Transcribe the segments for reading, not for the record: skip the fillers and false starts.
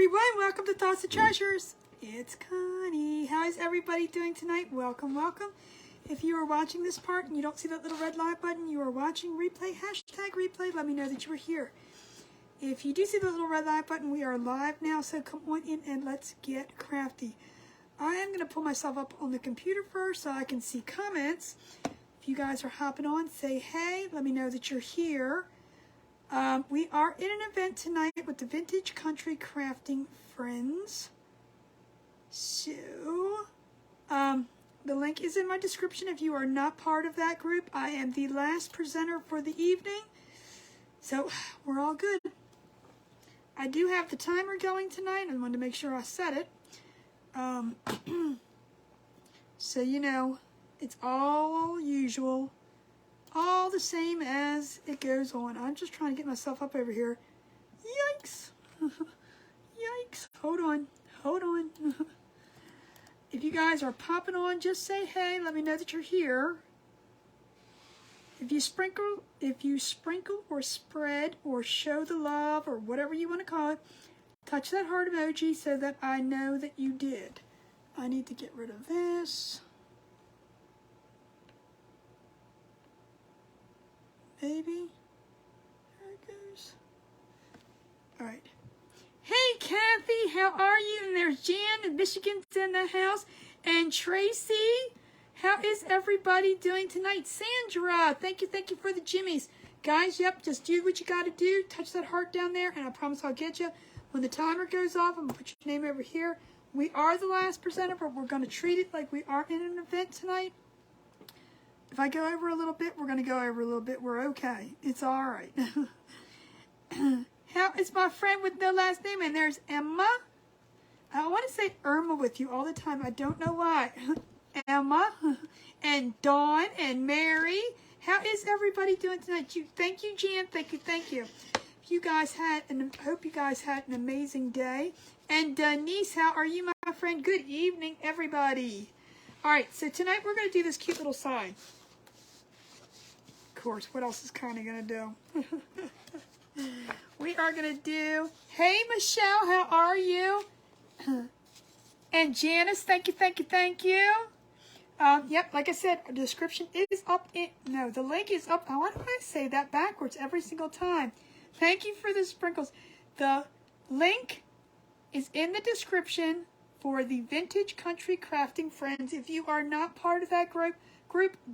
everyone, welcome to Thoughts and Treasures. It's Connie. How is everybody doing tonight? Welcome, welcome. If you are watching this part and you don't see that little red live button, you are watching replay, hashtag replay, let me know that you are here. If you do see the little red live button, we are live now, so come on in and let's get crafty. I am going to pull myself up on the computer first so I can see comments. If you guys are hopping on, say hey, let me know that you're here. We are in an event tonight with the Vintage Country Crafting Friends. So, the link is in my description if you are not part of that group. I am the last presenter for the evening, so we're all good. I do have the timer going tonight. I wanted to make sure I set it. So, you know, it's all usual. All the same as it goes on. I'm just trying to get myself up over here. Yikes. Yikes. Hold on. Hold on. If you guys are popping on, just say hey. Let me know that you're here. If you sprinkle or spread or show the love or whatever you want to call it, touch that heart emoji so that I know that you did. I need to get rid of this. Maybe. There it goes. All right. Hey, Kathy, how are you? And there's Jan and Michigan's in the house. And Tracy, how is everybody doing tonight? Sandra, thank you for the jimmies. Guys, yep, just do what you got to do. Touch that heart down there, and I promise I'll get you. When the timer goes off, I'm going to put your name over here. We are the last presenter, but we're going to treat it like we are in an event tonight. If I go over a little bit, we're going to go over a little bit. We're okay. It's all right. How is my friend with no last name? And there's Emma. I want to say Irma with you all the time. I don't know why. Emma and Dawn and Mary. How is everybody doing tonight? Thank you, Jan. Thank you. You guys I hope you guys had an amazing day. And Denise, how are you, my friend? Good evening, everybody. All right, so tonight we're going to do this cute little sign. Of course, what else is Connie going to do? We are going to do, hey, Michelle, how are you? And Janice, thank you. Yep, like I said, our description is up. The link is up. Why do I say that backwards every single time? Thank you for the sprinkles. The link is in the description for the Vintage Country Crafting Friends. If you are not part of that group,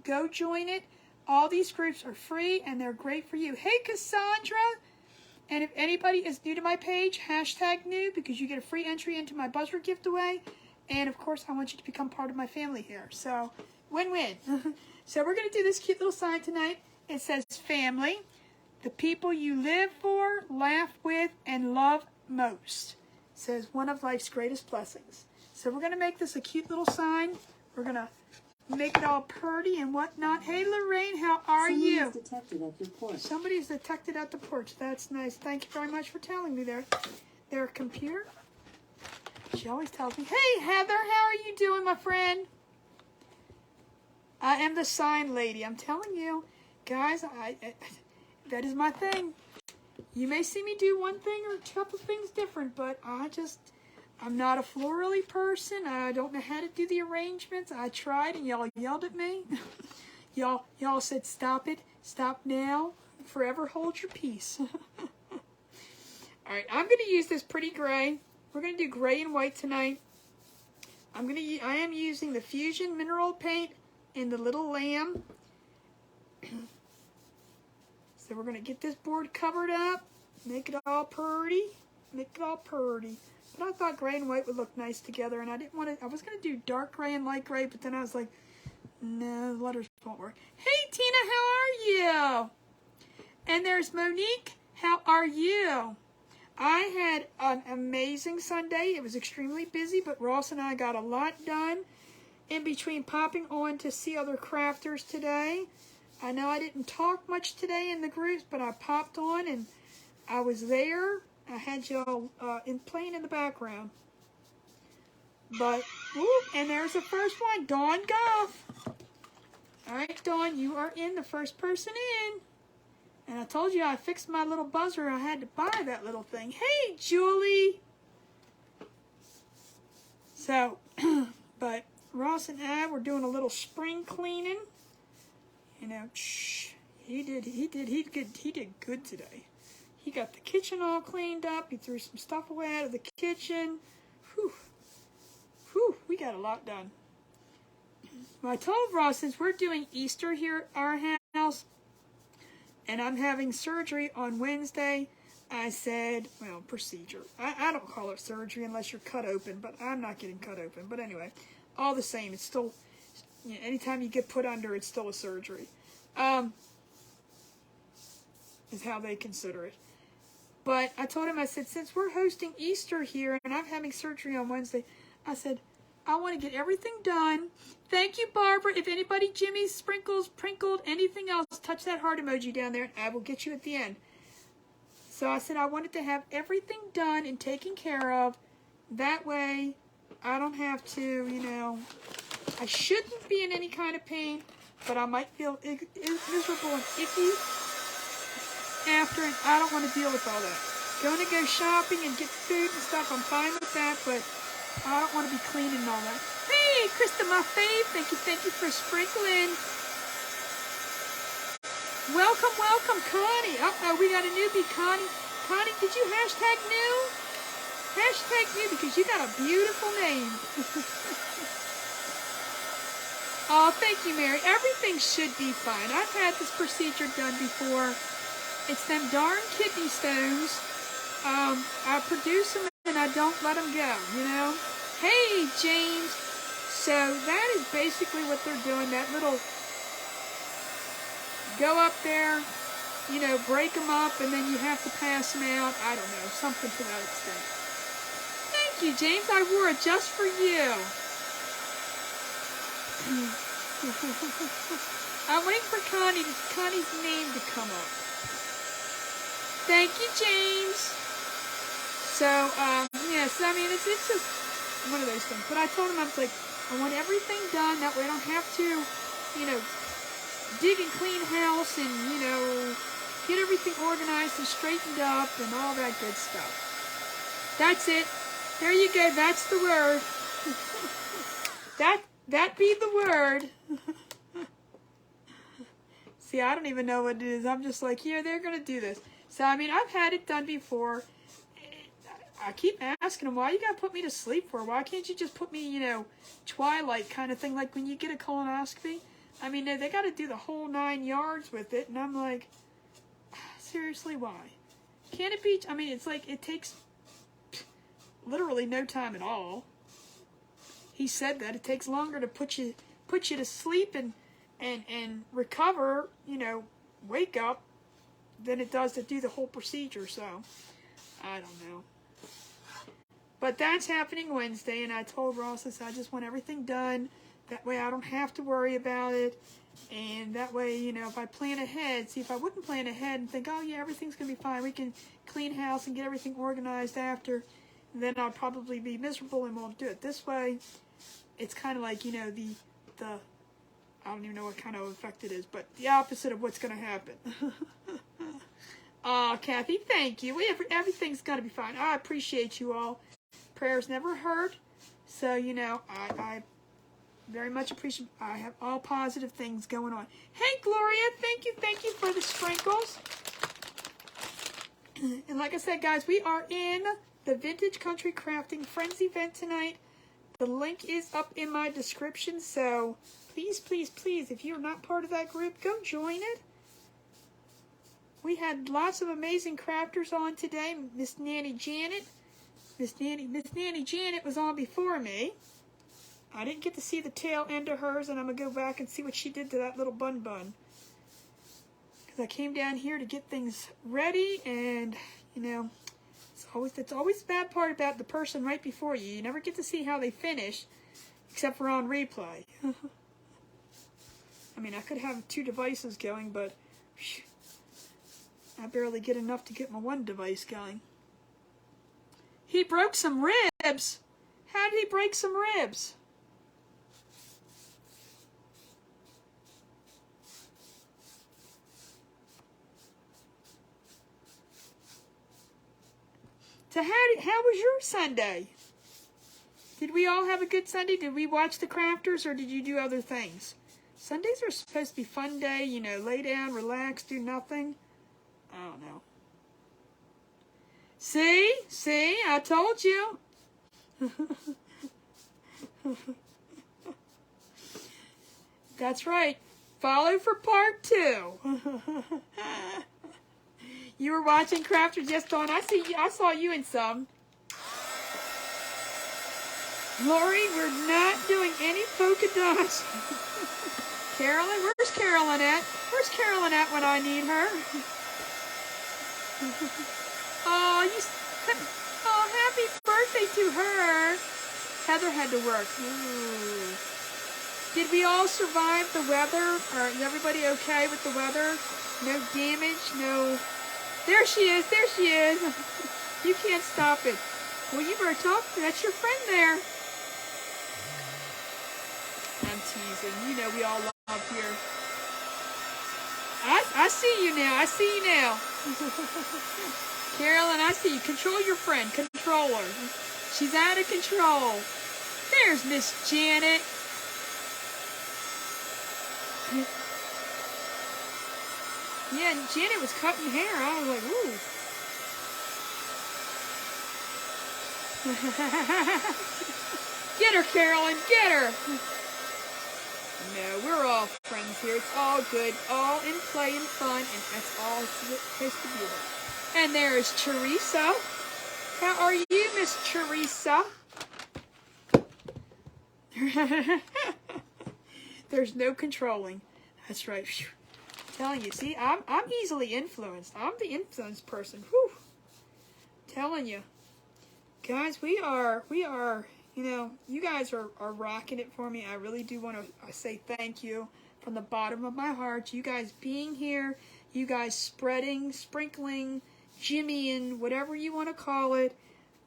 go join it. All these groups are free and they're great for you. Hey, Cassandra. And if anybody is new to my page, hashtag new, because you get a free entry into my buzzer giveaway. And of course, I want you to become part of my family here. So, win-win. So we're going to do this cute little sign tonight. It says family, the people you live for, laugh with, and love most. It says one of life's greatest blessings. So we're going to make this a cute little sign. We're going to make it all purty and whatnot. Hey, Lorraine, how are you? Somebody's detected at your porch. Somebody's detected at the porch. That's nice. Thank you very much for telling me there. Their computer. She always tells me, hey, Heather, how are you doing, my friend? I am the sign lady. I'm telling you. Guys, that is my thing. You may see me do one thing or a couple things different, but I'm not a florally person. I don't know how to do the arrangements. I tried and y'all yelled at me. y'all said, stop it. Stop now. Forever hold your peace. All right, I'm going to use this pretty gray. We're going to do gray and white tonight. I am using the Fusion Mineral Paint in the Little Lamb. So we're going to get this board covered up. Make it all purty. But I thought gray and white would look nice together, and I was going to do dark gray and light gray, but then I was like, no, the letters won't work. Hey, Tina, how are you? And there's Monique, how are you? I had an amazing Sunday. It was extremely busy, but Ross and I got a lot done in between popping on to see other crafters today. I know I didn't talk much today in the groups, but I popped on and I was there. I had y'all playing in the background. But, and there's the first one, Dawn Goff. All right, Dawn, you are the first person in. And I told you I fixed my little buzzer. I had to buy that little thing. Hey, Julie. So, but Ross and I were doing a little spring cleaning. You know, he did good today. He got the kitchen all cleaned up. He threw some stuff away out of the kitchen. Whew, we got a lot done. Well, I told Ross, since we're doing Easter here at our house, and I'm having surgery on Wednesday, I said, well, procedure. I don't call it surgery unless you're cut open, but I'm not getting cut open. But anyway, all the same, it's still, you know, anytime you get put under, it's still a surgery. Is how they consider it. But I told him, I said, since we're hosting Easter here and I'm having surgery on Wednesday, I said, I want to get everything done. Thank you, Barbara. If anybody, Jimmy, Sprinkles, Prinkled, anything else, touch that heart emoji down there and I will get you at the end. So I said I wanted to have everything done and taken care of. That way I don't have to, you know, I shouldn't be in any kind of pain, but I might feel miserable and icky after, and I don't want to deal with all that. Going to go shopping and get food and stuff, I'm fine with that, but I don't want to be cleaning and all that. Hey, Krista, my fave, thank you for sprinkling. Welcome, Connie. Uh-oh, we got a newbie, Connie. Connie, did you hashtag new? Hashtag new because you got a beautiful name. Oh, thank you, Mary. Everything should be fine. I've had this procedure done before. It's them darn kidney stones. I produce them and I don't let them go, you know? Hey, James. So that is basically what they're doing. That little... Go up there, you know, break them up, and then you have to pass them out. I don't know, something to that extent. Thank you, James. I wore it just for you. I'm waiting for Connie's name to come up. Thank you, James. So, yes, I mean, it's just one of those things. But I told him, I was like, I want everything done. That way I don't have to, you know, dig and clean house and, you know, get everything organized and straightened up and all that good stuff. That's it. There you go. That's the word. That be the word. See, I don't even know what it is. I'm just like, yeah, they're going to do this. So, I mean, I've had it done before. I keep asking them, why you got to put me to sleep for? Why can't you just put me, you know, twilight kind of thing, like when you get a colonoscopy? I mean, they got to do the whole 9 yards with it, and I'm like, seriously, why? Can't it be, I mean, it's like, it takes literally no time at all. He said that it takes longer to put you to sleep and recover, you know, wake up, than it does to do the whole procedure, so, I don't know. But that's happening Wednesday, and I told Ross, I said, I just want everything done. That way I don't have to worry about it. And that way, you know, if I plan ahead, see, if I wouldn't plan ahead and think, oh, yeah, everything's going to be fine. We can clean house and get everything organized after. Then I'll probably be miserable and won't do it. This way, it's kind of like, you know, the I don't even know what kind of effect it is, but the opposite of what's going to happen. Kathy, thank you. Everything's going to be fine. I appreciate you all. Prayers never hurt. So, you know, I very much appreciate. I have all positive things going on. Hey, Gloria, thank you for the sprinkles. And like I said, guys, we are in the Vintage Country Crafting Friends event tonight. The link is up in my description, so please, please, please, if you're not part of that group, go join it. We had lots of amazing crafters on today. Miss Nanny Janet. Miss Nanny Janet was on before me. I didn't get to see the tail end of hers, and I'm going to go back and see what she did to that little bun. Because I came down here to get things ready, and, you know, it's always the bad part about the person right before you. You never get to see how they finish, except for on replay. I mean, I could have 2 devices going, but whew, I barely get enough to get my one device going. He broke some ribs. How did he break some ribs? So how was your Sunday? Did we all have a good Sunday? Did we watch The Crafters, or did you do other things? Sundays are supposed to be fun day, you know, lay down, relax, do nothing. I don't know. See, I told you. That's right. Follow for part 2. You were watching Crafters, yes, Dawn. I saw you in some. Lori, we're not doing any polka dots. Carolyn, where's Carolyn at? Where's Carolyn at when I need her? Oh, happy birthday to her. Heather had to work. Ooh. Did we all survive the weather? Is everybody okay with the weather? No damage, no... There she is, You can't stop it. Well, you better talk. That's your friend there. I'm teasing. You know we all love here. I see you now. Carolyn, I see you. Control your friend. Control her. She's out of control. There's Miss Janet. Yeah, and Janet was cutting hair. I was like, ooh. Get her, Carolyn, get her. No, we're all friends here. It's all good, all in play and fun, and that's all it's supposed to be about. And there is Teresa. How are you, Miss Teresa? There's no controlling. That's right. Whew. I'm telling you, see, I'm easily influenced. I'm the influenced person. Whew. Telling you. Guys, we are, you know, you guys are rocking it for me. I really do want to say thank you from the bottom of my heart. You guys being here, you guys spreading, sprinkling, jimmying, whatever you want to call it,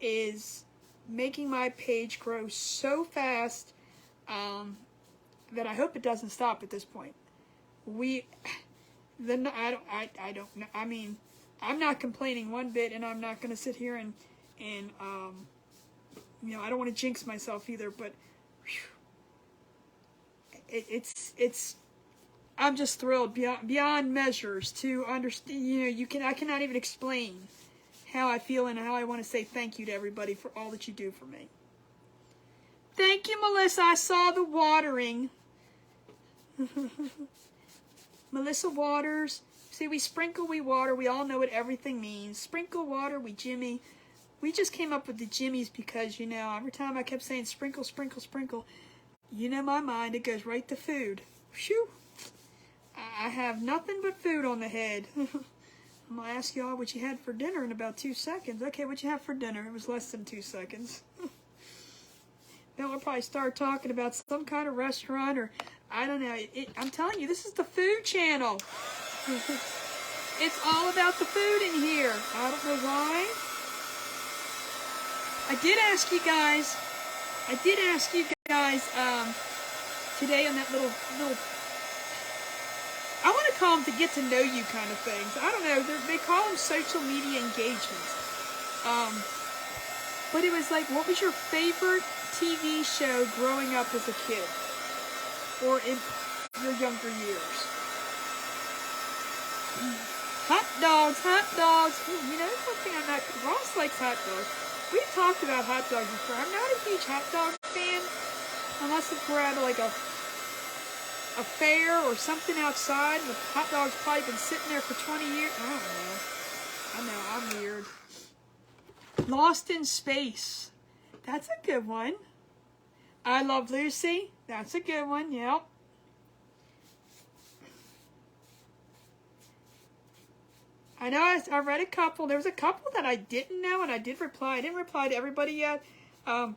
is making my page grow so fast that I hope it doesn't stop at this point. I don't know. I mean, I'm not complaining one bit, and I'm not going to sit here and you know, I don't want to jinx myself either, but it's I'm just thrilled beyond measures to understand. You know, I cannot even explain how I feel and how I want to say thank you to everybody for all that you do for me. Thank you, Melissa. I saw the watering. Melissa Waters. See, we sprinkle, we water. We all know what everything means. Sprinkle, water, we jimmy. We just came up with the jimmies because, you know, every time I kept saying sprinkle, sprinkle, sprinkle, you know my mind, it goes right to food. Phew. I have nothing but food on the head. I'm going to ask y'all what you had for dinner in about 2 seconds. Okay, what you have for dinner? It was less than 2 seconds. Then we'll probably start talking about some kind of restaurant or, I don't know. I'm telling you, this is the food channel. It's all about the food in here. I don't know why. I did ask you guys today on that little, I want to call them to get to know you kind of things. I don't know, they call them social media engagements. But it was like, what was your favorite TV show growing up as a kid? Or in your younger years? Hot dogs. You know, that's one thing I'm not, Ross likes hot dogs. We've talked about hot dogs before. I'm not a huge hot dog fan, unless if we're at like a fair or something outside. The hot dog's probably been sitting there for 20 years. I don't know. I'm weird. Lost in Space. That's a good one. I Love Lucy. That's a good one, yep. I know I read a couple. There was a couple that I didn't know, and I did reply. I didn't reply to everybody yet. But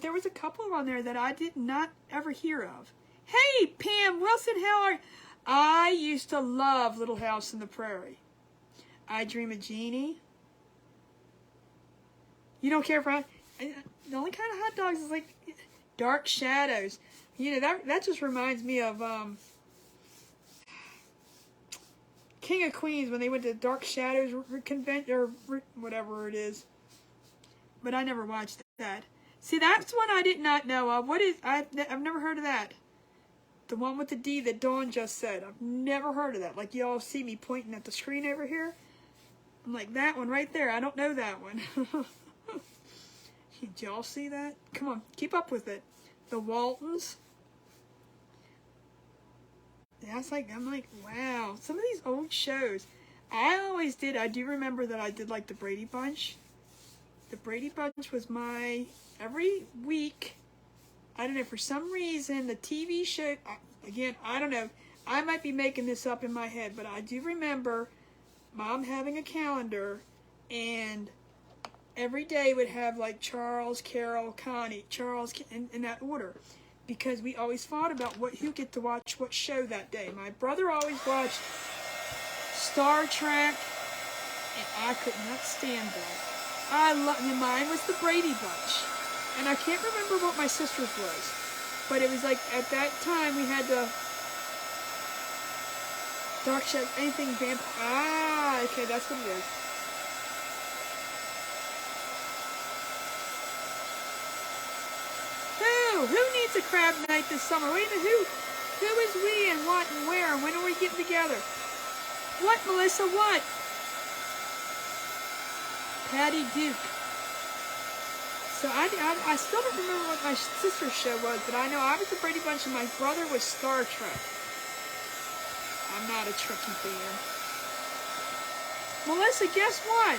there was a couple on there that I did not ever hear of. Hey, Pam Wilson, how are you? I used to love Little House on the Prairie. I Dream of Jeannie. You don't care for... The only kind of hot dogs is like Dark Shadows. You know, that just reminds me of... King of Queens, when they went to Dark Shadows convention or whatever it is. But I never watched that. See, that's one I did not know of. What is, I've never heard of that. The one with the D that Dawn just said. I've never heard of that. Like, y'all see me pointing at the screen over here. I'm like, that one right there. I don't know that one. Did y'all see that? Come on, keep up with it. The Waltons. Yeah, I'm like, wow. Some of these old shows. I always did. I do remember that I did like the Brady Bunch. The Brady Bunch was my, every week, I don't know, for some reason, the TV show, again, I don't know. I might be making this up in my head, but I do remember Mom having a calendar, and every day would have like Charles, Carol, Connie, Charles, in that order, because we always fought about who get to watch what show that day. My brother always watched Star Trek, and I could not stand that. Mine was the Brady Bunch, and I can't remember what my sister's was, but it was like at that time we had the Dark Shadow, anything vampire. Ah, okay, that's what it is. Who needs a crab night this summer? Wait a minute, who is we and what and where and when are we getting together? What, Melissa, what? Patty Duke. So I still don't remember what my sister's show was, but I know I was the Brady Bunch and my brother was Star Trek. I'm not a Trekkie fan. Melissa, guess what?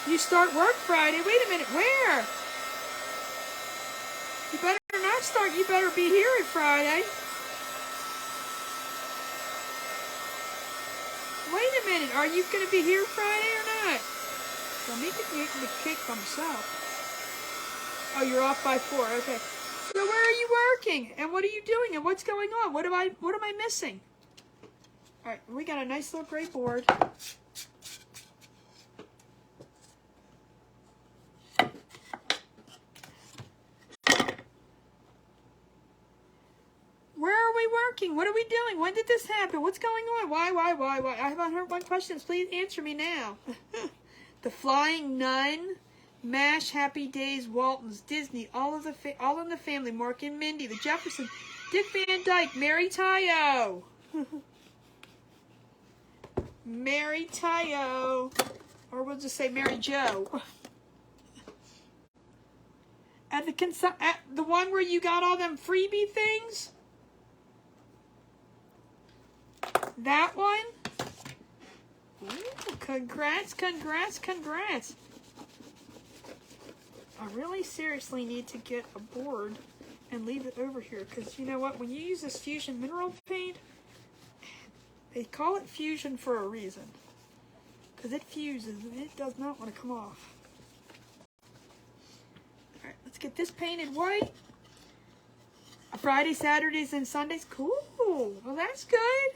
You start work Friday. Wait a minute, where? You better not start. You better be here at Friday. Wait a minute. Are you going to be here Friday or not? Well, me can the cake by myself. Oh, you're off by 4. Okay. So where are you working? And what are you doing? And what's going on? What am I missing? All right. We got a nice little gray board. Where are we working? What are we doing? When did this happen? What's going on? Why? I haven't heard one question. Please answer me now. The Flying Nun, MASH, Happy Days, Waltons, Disney, all in the Family, Mork and Mindy, The Jeffersons, Dick Van Dyke, Mary Tyyo. Mary Tyyo. Or we'll just say Mary Jo. At the one where you got all them freebie things? That one? Ooh, congrats. I really seriously need to get a board and leave it over here, because you know what? When you use this Fusion mineral paint, they call it Fusion for a reason. Because it fuses and it does not want to come off. Alright, let's get this painted white. Friday, Saturdays, and Sundays. Cool. Well, that's good.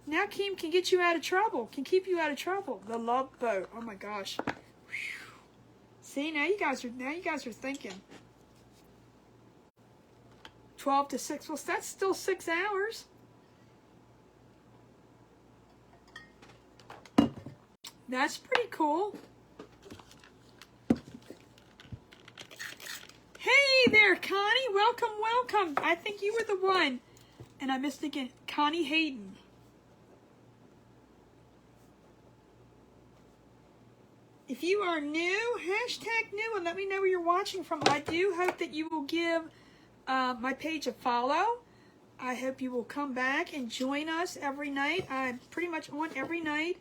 Now Keem can get you out of trouble. Can keep you out of trouble. The Love Boat. Oh my gosh. Whew. See, now you guys are thinking. 12 to 6. Well, that's still 6 hours. That's pretty cool. Hey there, Connie. Welcome. I think you were the one. And I missed again. Connie Hayden. If you are new, hashtag new, and let me know where you're watching from. I do hope that you will give my page a follow. I hope you will come back and join us every night. I'm pretty much on every night.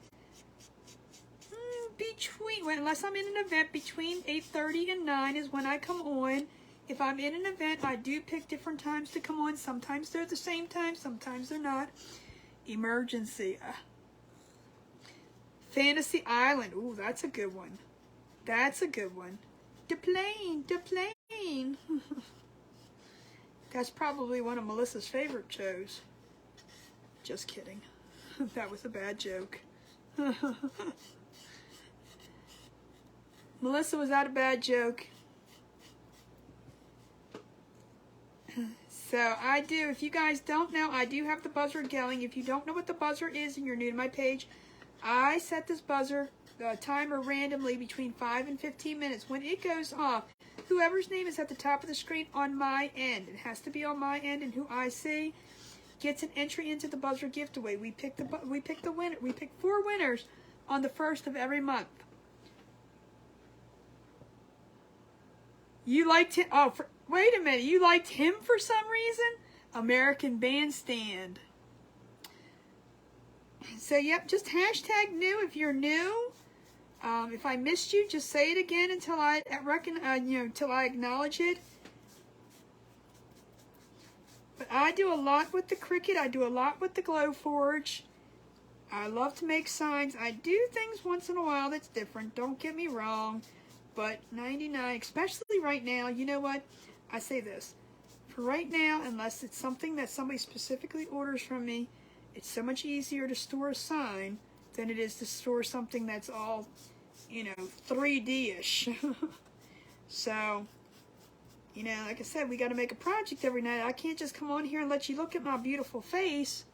Unless I'm in an event, between 8:30 and 9 is when I come on. If I'm in an event, I do pick different times to come on. Sometimes they're the same time, sometimes they're not. Emergency. Fantasy Island. Ooh, that's a good one. The plane. That's probably one of Melissa's favorite shows. Just kidding. That was a bad joke. Melissa, was that a bad joke? So I do, if you guys don't know, I do have the buzzer going. If you don't know what the buzzer is and you're new to my page, I set this buzzer the timer randomly between 5 and 15 minutes. When it goes off, whoever's name is at the top of the screen on my end, it has to be on my end, and who I see gets an entry into the buzzer giveaway. We pick the winner. We pick 4 winners on the 1st of every month. You liked him? Oh, wait a minute. You liked him for some reason? American Bandstand. So, yep, just hashtag new if you're new. If I missed you, just say it again until until I acknowledge it. But I do a lot with the Cricut. I do a lot with the Glowforge. I love to make signs. I do things once in a while that's different. Don't get me wrong. But 99, especially right now, you know what? I say this. For right now, unless it's something that somebody specifically orders from me, it's so much easier to store a sign than it is to store something that's all, 3D-ish. So, like I said, we got to make a project every night. I can't just come on here and let you look at my beautiful face.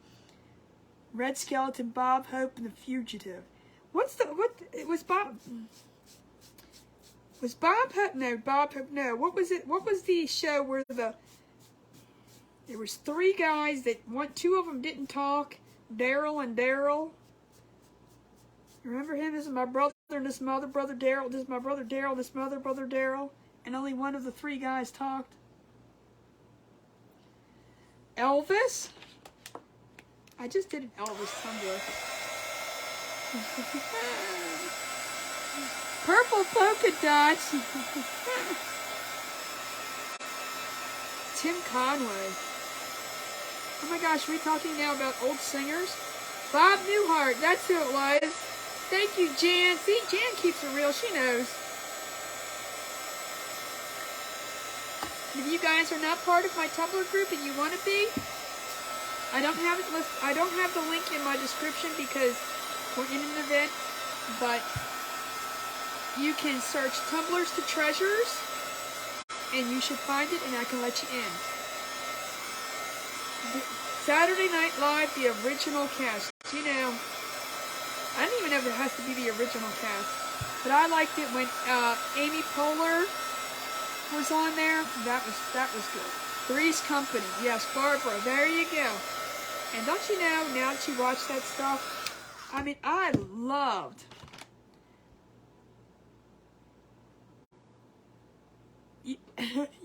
Red Skeleton, Bob Hope, and the Fugitive. Was Bob Hope? No, Bob Hope, no. What was it? What was the show where there was 3 guys that 2 of them didn't talk? Daryl and Daryl. Remember him? This is my brother and this is my other brother Daryl. This is my brother Daryl. This is my other brother Daryl. And only one of the 3 guys talked. Elvis. I just did an Elvis Tumblr. Purple polka dots. Tim Conway. Oh my gosh, are we talking now about old singers? Bob Newhart, that's who it was. Thank you, Jan. See, Jan keeps it real. She knows. If you guys are not part of my Tumblr group and you want to be, I don't have the link in my description because we're in an event, but you can search Tumblrs to Treasures, and you should find it, and I can let you in. Saturday Night Live, the original cast. I don't even know if it has to be the original cast, but I liked it when Amy Poehler was on there. That was good. Three's Company. Yes, Barbara. There you go. And don't you know, now that you watch that stuff, I mean, I loved. You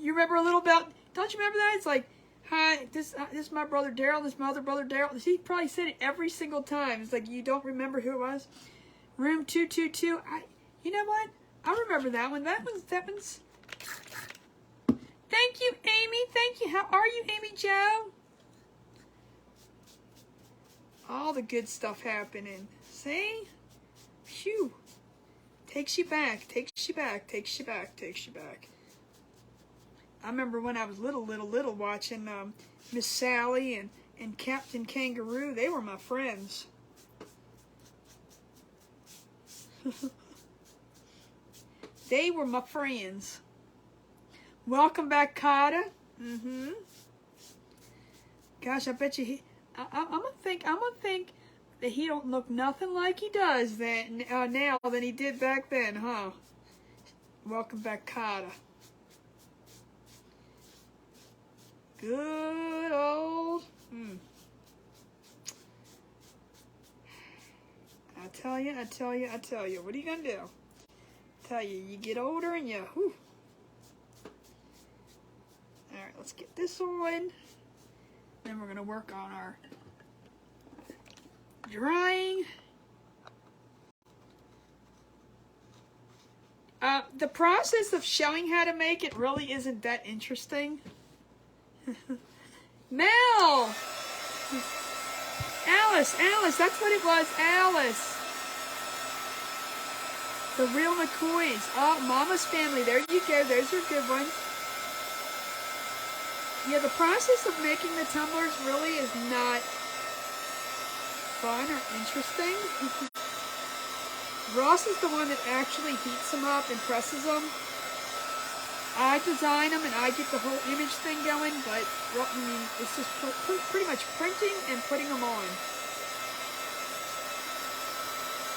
remember a little about, don't you remember that? It's like, hi, this is my brother Daryl, this is my other brother Daryl. He probably said it every single time. It's like, you don't remember who it was? Room 222. You know what? I remember that one. That one's. Thank you, Amy. Thank you. How are you, Amy Jo? All the good stuff happening. See? Phew. Takes you back. Takes you back. Takes you back. Takes you back. I remember when I was little watching Miss Sally and Captain Kangaroo. They were my friends. They were my friends. Welcome back, Carter. Gosh, I bet you I'm gonna think that he don't look nothing like he does now than he did back then, huh? Welcome back, Carter. Good old. I tell you. What are you gonna do? Tell you, you get older and you. Whew. All right, let's get this on. Then we're gonna work on our drying. The process of showing how to make it really isn't that interesting. Mel! Alice, that's what it was, Alice. The Real McCoys. Oh, Mama's Family, there you go, those are good ones. Yeah, the process of making the tumblers really is not fun or interesting. Ross is the one that actually heats them up and presses them. I design them and I get the whole image thing going, but I mean, it's just pretty much printing and putting them on.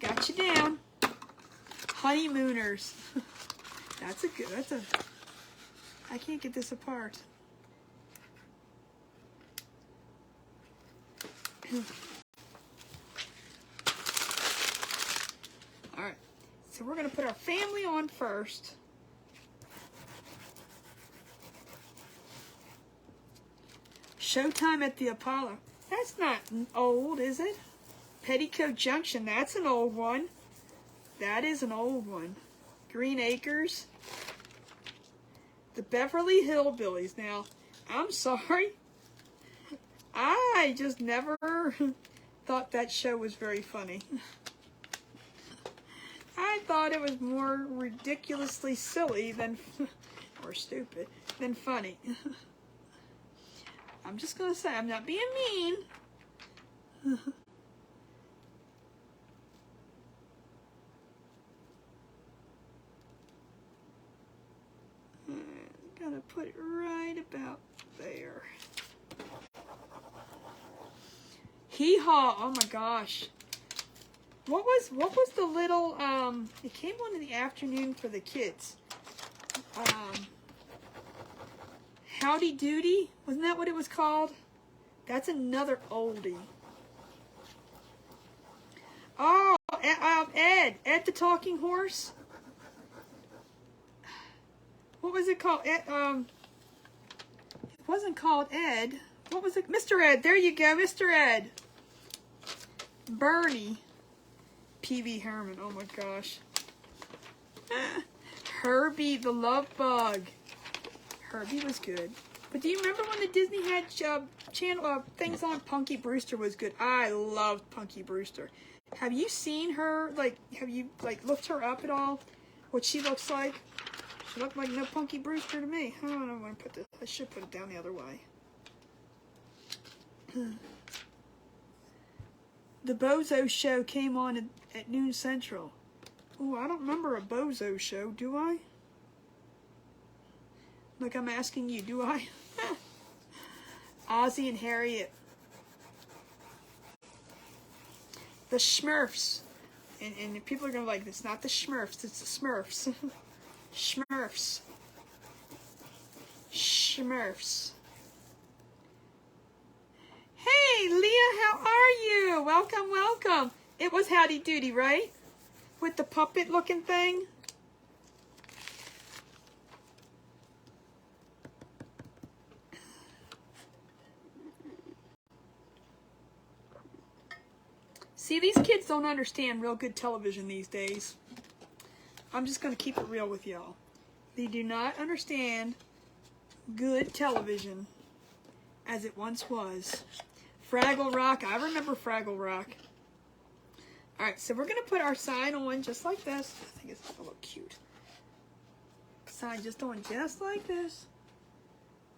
got you down. Honeymooners. That's a, I can't get this apart. All right, so we're gonna put our family on first. Showtime at the Apollo. That's not old, is it? Petticoat Junction, that's an old one. That is an old one. Green Acres. The Beverly Hillbillies. Now, I'm sorry. I just never thought that show was very funny. I thought it was more ridiculously silly than, or stupid, than funny. I'm just going to say, I'm not being mean. Gotta put it right about there. Hee-haw, oh my gosh. What was the little, it came on in the afternoon for the kids. Howdy Doody, wasn't that what it was called? That's another oldie. Oh, Ed the Talking Horse. What was it called? Ed, it wasn't called Ed. What was it? Mr. Ed. There you go, Mr. Ed. Bernie. P.V. Herman. Oh my gosh. Herbie the Love Bug. Herbie was good. But do you remember when the Disney had channel things on? Punky Brewster was good. I loved Punky Brewster. Have you seen her? Have you looked her up at all? What she looks like? She looked like no Punky Brewster to me. I don't know where to put this. I should put it down the other way. The Bozo Show came on at noon central. Oh, I don't remember a Bozo Show, do I? Like I'm asking you, do I? Ozzie and Harriet. The Smurfs. And people are going to like, it's not the Smurfs, it's the Smurfs. Smurfs. Smurfs. Hey, Leah, how are you? Welcome, welcome. It was Howdy Doody, right? With the puppet looking thing. See, these kids don't understand real good television these days. I'm just going to keep it real with y'all. They do not understand good television as it once was. Fraggle Rock. I remember Fraggle Rock. Alright, so we're going to put our sign on just like this. I think it's a little cute. Sign just on just like this.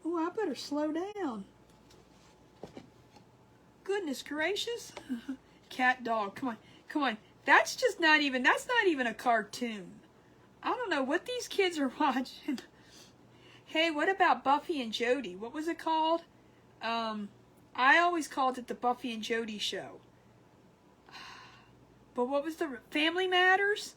Oh, I better slow down. Goodness gracious. Cat dog. Come on. Come on. That's not even a cartoon. I don't know what these kids are watching. Hey, what about Buffy and Jody? What was it called? I always called it the Buffy and Jody Show. But what was the Family Matters?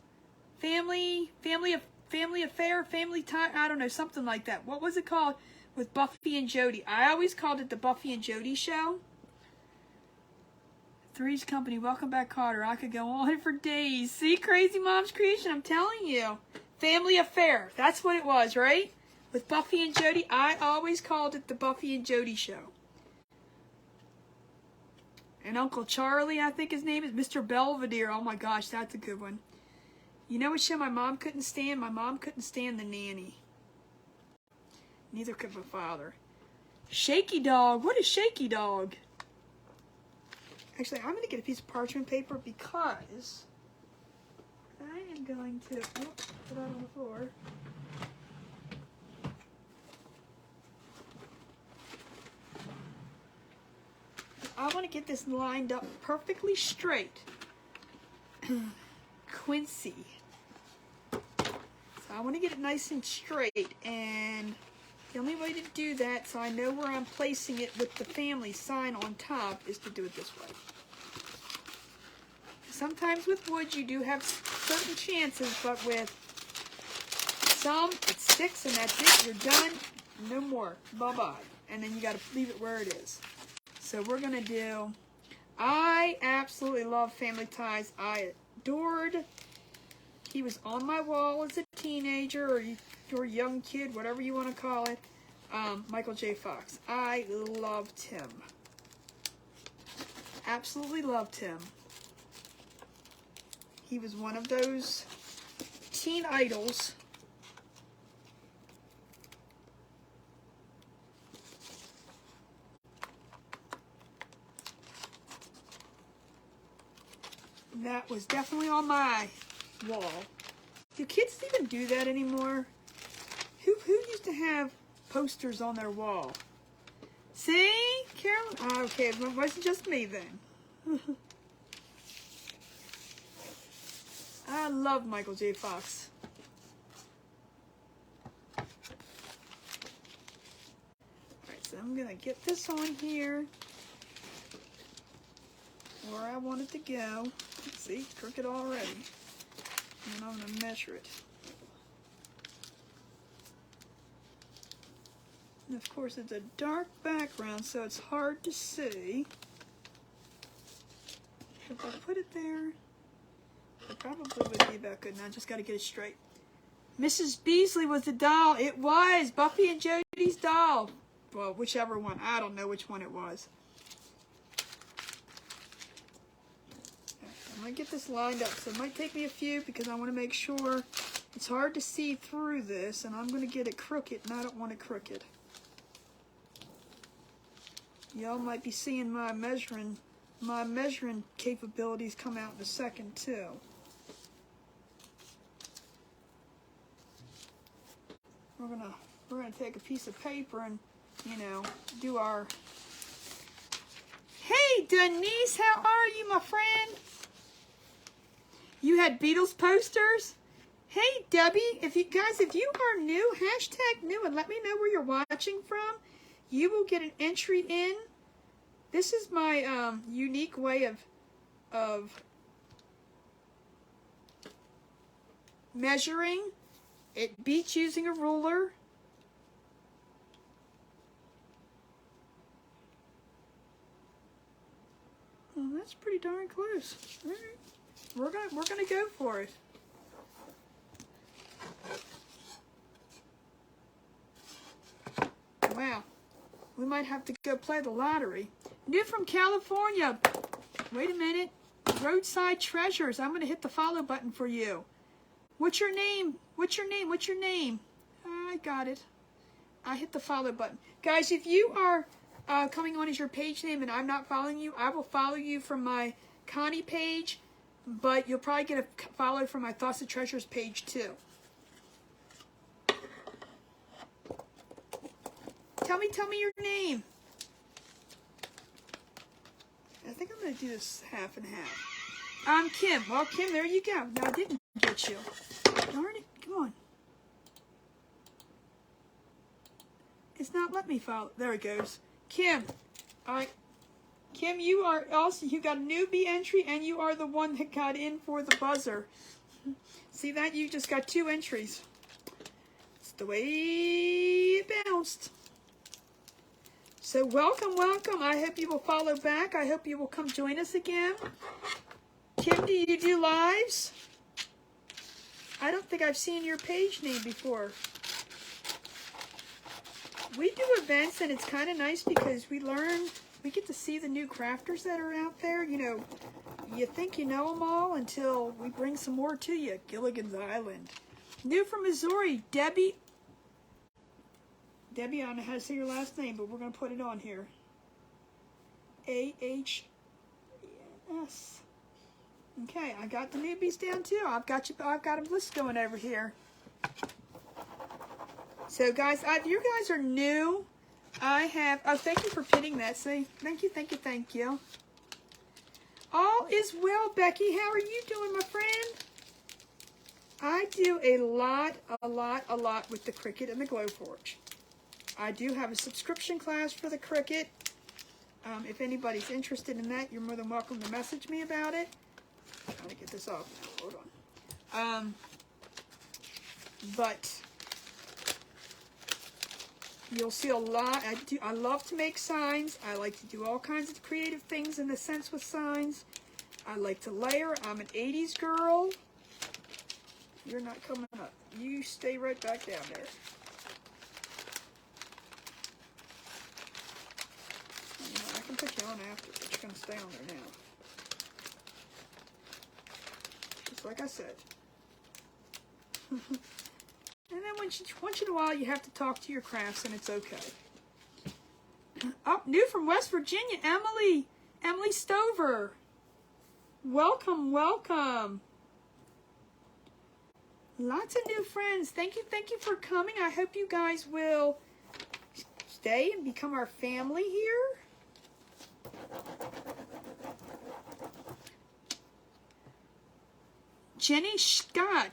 Family Affair, Family Time, I don't know, something like that. What was it called with Buffy and Jody? I always called it the Buffy and Jody Show. Three's Company, welcome back, Carter. I could go on for days. See, Crazy Mom's Creation, I'm telling you. Family Affair, that's what it was, right? With Buffy and Jody, I always called it the Buffy and Jody Show. And Uncle Charlie, I think his name is Mr. Belvedere. Oh my gosh, that's a good one. You know what show my mom couldn't stand? My mom couldn't stand The Nanny. Neither could my father. Shaky Dog. What is Shaky Dog? Actually, I'm going to get a piece of parchment paper because I am going to put it on the floor. I want to get this lined up perfectly straight. Quincy. So I want to get it nice and straight, and the only way to do that, so I know where I'm placing it with the family sign on top, is to do it this way. sometimes with wood you do have certain chances, but with some it sticks and that's it. You're done. No more. Bye-bye. And then you got to leave it where it is. So we're going to do, I absolutely love Family Ties. I adored, he was on my wall as a teenager or a young kid, whatever you want to call it. Michael J. Fox. I loved him. Absolutely loved him. He was one of those teen idols. That was definitely on my wall. Do kids even do that anymore? Who used to have posters on their wall? See, Carolyn? Oh, okay, it wasn't just me then. I love Michael J. Fox. Alright, so I'm going to get this on here where I want it to go. See, crooked already. And I'm going to measure it. And of course it's a dark background, so it's hard to see. If I put it there, it probably would be about good. Now I just got to get it straight. Mrs. Beasley was the doll. It was Buffy and Jody's doll. Well, whichever one. I don't know which one it was. I'm going to get this lined up, so it might take me a few because I want to make sure. It's hard to see through this, and I'm going to get it crooked, and I don't want it crooked. Y'all might be seeing my measuring capabilities come out in a second too. We're gonna take a piece of paper and, you know, do our. Hey Denise, how are you, my friend? You had Beatles posters? Hey Debbie, if you are new, #new and let me know where you're watching from. You will get an entry in. This is my unique way of measuring. It beats using a ruler. Oh, that's pretty darn close. All right. We're gonna go for it. Wow. We might have to go play the lottery. New from California. Wait a minute. Roadside Treasures. I'm going to hit the follow button for you. What's your name? What's your name? What's your name? I got it. I hit the follow button. Guys, if you are coming on as your page name and I'm not following you, I will follow you from my Connie page, but you'll probably get a follow from my Thoughts of Treasures page too. Tell me your name. I think I'm going to do this half and half. I'm Kim. Well, Kim, there you go. Now, I didn't get you. Darn it. Come on. It's not letting me follow. There it goes. Kim. All right. Kim, you got a newbie entry, and you are the one that got in for the buzzer. See that? You just got 2 entries. It's the way it bounced. So welcome, welcome. I hope you will follow back. I hope you will come join us again. Kim, do you do lives? I don't think I've seen your page name before. We do events, and it's kind of nice because we get to see the new crafters that are out there. You know, you think you know them all until we bring some more to you. Gilligan's Island. New from Missouri, Debbie. Debbie, I don't know how to say your last name, but we're going to put it on here. AHS. Okay, I got the newbies down too. I've got a list going over here. So guys, if you guys are new, I have, oh, thank you for pinning that. See, thank you. All is well, Becky. How are you doing, my friend? I do a lot with the Cricut and the Glowforge. I do have a subscription class for the Cricut. If anybody's interested in that, you're more than welcome to message me about it. this off now. Hold on. But you'll see a lot. I love to make signs. I like to do all kinds of creative things in the sense with signs. I like to layer. I'm an 80s girl. You're not coming up. You stay right back down there. I can put you on after, but you're going to stay on there now. Just like I said. And then once in a while, you have to talk to your crafts, and it's okay. Oh, new from West Virginia, Emily Stover. Welcome, welcome. Lots of new friends. Thank you for coming. I hope you guys will stay and become our family here. Jenny Scott.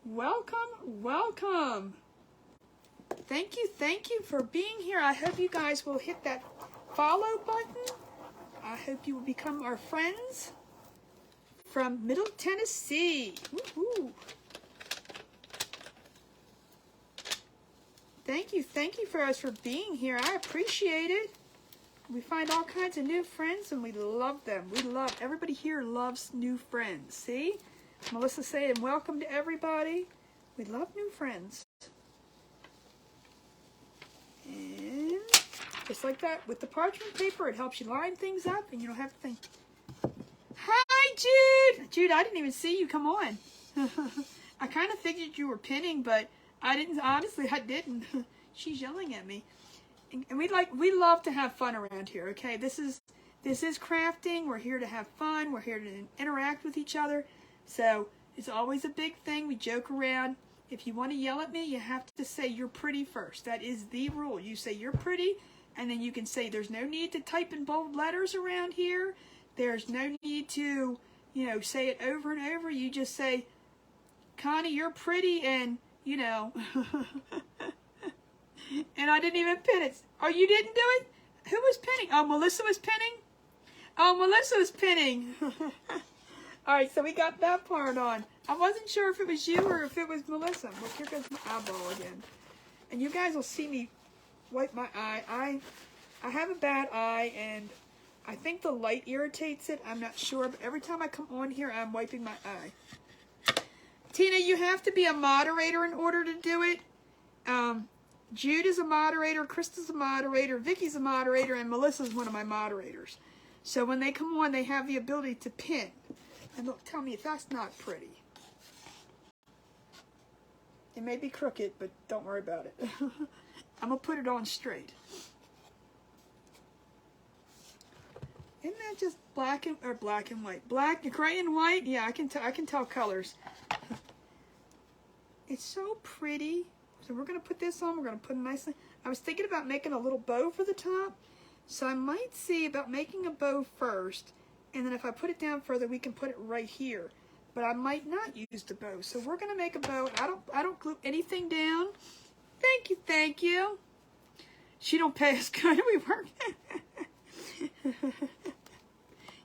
Welcome. Thank you for being here. I hope you guys will hit that follow button. I hope you will become our friends from Middle Tennessee. Woohoo. Thank you for being here. I appreciate it. We find all kinds of new friends and we love them. Everybody here loves new friends. See? Melissa saying welcome to everybody. We love new friends. And just like that, with the parchment paper, it helps you line things up and you don't have to think. Hi, Jude! Jude, I didn't even see you come on. I kind of figured you were pinning, but I didn't. Honestly, I didn't. She's yelling at me. And we love to have fun around here, okay? This is crafting. We're here to have fun. We're here to interact with each other. So it's always a big thing. We joke around. If you want to yell at me, you have to say you're pretty first. That is the rule. You say you're pretty, and then you can say there's no need to type in bold letters around here. There's no need to, say it over and over. You just say, Connie, you're pretty, and, and I didn't even pin it. Oh, you didn't do it? Who was pinning? Oh, Melissa was pinning? Oh, Melissa was pinning. All right, so we got that part on. I wasn't sure if it was you or if it was Melissa. Look, here goes my eyeball again. And you guys will see me wipe my eye. I have a bad eye, and I think the light irritates it. I'm not sure, but every time I come on here, I'm wiping my eye. Tina, you have to be a moderator in order to do it. Jude is a moderator, Krista's a moderator, Vicky's a moderator, and Melissa's one of my moderators. So when they come on, they have the ability to pin. And look, tell me if that's not pretty. It may be crooked, but don't worry about it. I'm going to put it on straight. Isn't that just black and white? Black, gray and white? Yeah, I can tell colors. It's so pretty. So we're going to put this on. We're going to put a nice... I was thinking about making a little bow for the top. So I might see about making a bow first. And then if I put it down further, we can put it right here. But I might not use the bow. So we're going to make a bow. I don't glue anything down. Thank you. She don't pay us good. We work.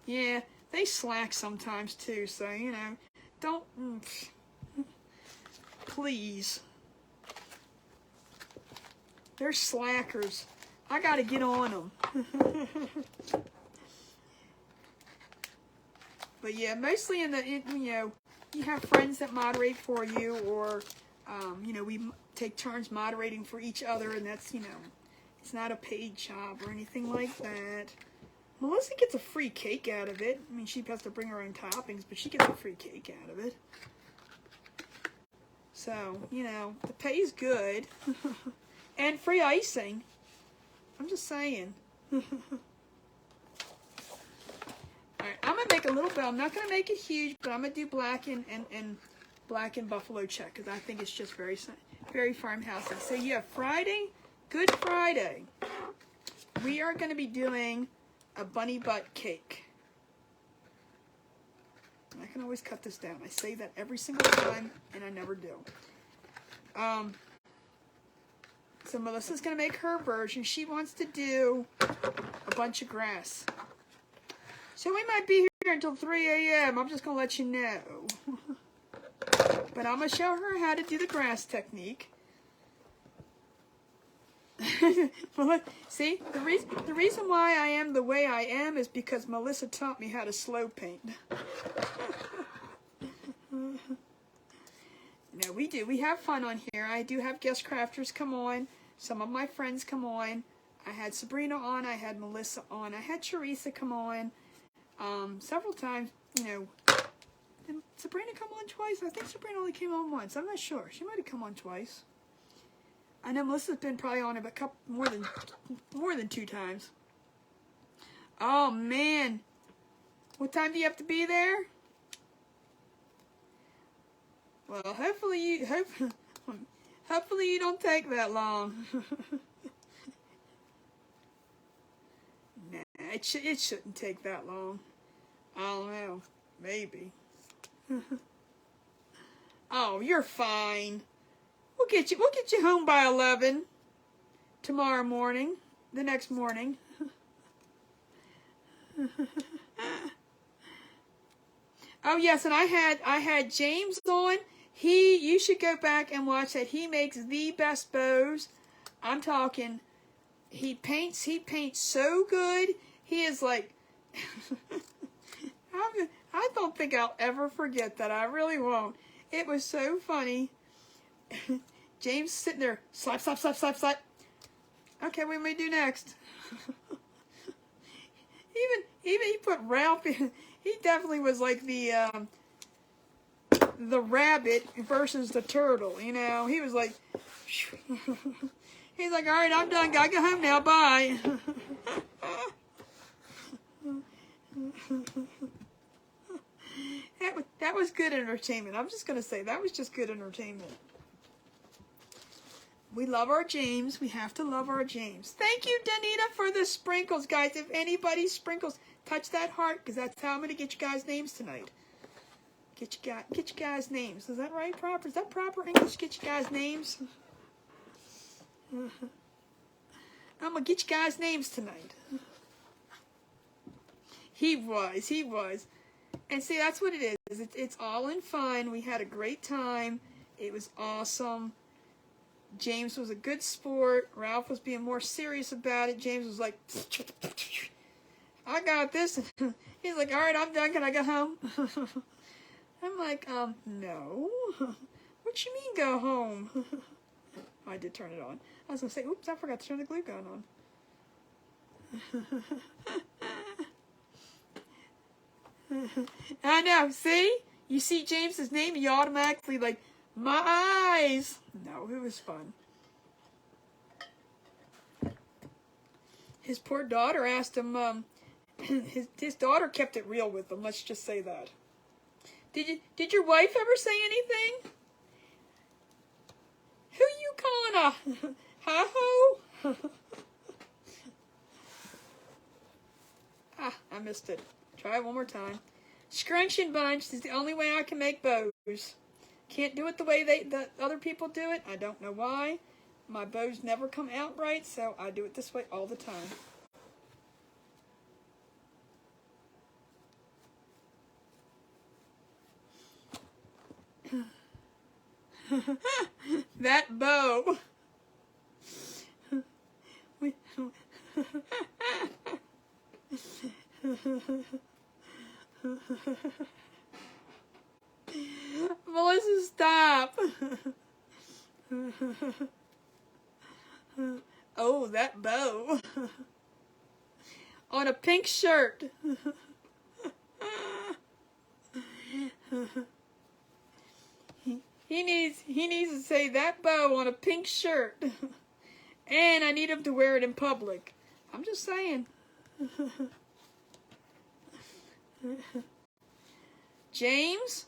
Yeah, they slack sometimes too. So, don't... Please. They're slackers. I got to get on them. But yeah, mostly you have friends that moderate for you, or, we take turns moderating for each other, and that's, it's not a paid job or anything like that. Melissa gets a free cake out of it. I mean, she has to bring her own toppings, but she gets a free cake out of it. So, the pay's good. And free icing. I'm just saying. Alright, I'm going to make a little bow. I'm not going to make it huge, but I'm going to do black and black and buffalo check, because I think it's just very farmhousey. So yeah, Friday, Good Friday, we are going to be doing a bunny butt cake. I can always cut this down. I say that every single time, and I never do. So Melissa's going to make her version. She wants to do a bunch of grass. So we might be here here until 3 a.m. I'm just going to let you know. But I'm going to show her how to do the grass technique. See, the reason why I am the way I am is because Melissa taught me how to slow paint. No, we do. We have fun on here. I do have guest crafters come on. Some of my friends come on. I had Sabrina on. I had Melissa on. I had Teresa come on. Several times, you know. Did Sabrina come on twice? I think Sabrina only came on once. I'm not sure. She might have come on twice. I know Melissa's been probably on a couple more than 2 times. Oh man. What time do you have to be there? Well, hopefully you don't take that long. Nah, it shouldn't take that long. I don't know. Maybe. Oh, you're fine. We'll get you home by 11 tomorrow morning, the next morning. Oh yes, and I had James on. You should go back and watch that. He makes the best bows. I'm talking, he paints so good. He is like, I don't think I'll ever forget that. I really won't. It was so funny. James sitting there, slap, slap, slap, slap, slap. Okay, what do we do next? Even he put Ralph in. He definitely was like the rabbit versus the turtle, you know. He was like, he's like, all right, I'm done. Gotta go home now. Bye. That was good entertainment. I'm just gonna say that was just good entertainment. We love our James. We have to love our James. Thank you, Danita, for the sprinkles, guys. If anybody sprinkles, touch that heart, because that's how I'm going to get you guys' names tonight. Get you guys' names. Is that right? Proper? Is that proper English? Get you guys' names? I'm going to get you guys' names tonight. He was. And see, that's what it is. It's all in fun. We had a great time. It was awesome. James was a good sport. Ralph was being more serious about it. James was like, I got this. He's like, all right, I'm done. Can I go home? I'm like, no. What you mean go home? I did turn it on. I was going to say, oops, I forgot to turn the glue gun on. I know, see? You see James's name, you automatically like, my eyes. No, it was fun. His poor daughter asked him, his daughter kept it real with him, let's just say that. Did your wife ever say anything? Who you calling a ha-ho? I missed it. Try it one more time. Scrunch and bunch is the only way I can make bows. Can't do it the way the other people do it. I don't know why. My bows never come out right, so I do it this way all the time. That bow. Melissa, stop. Oh, that bow. On a pink shirt. He needs to say that bow on a pink shirt. And I need him to wear it in public. I'm just saying. James,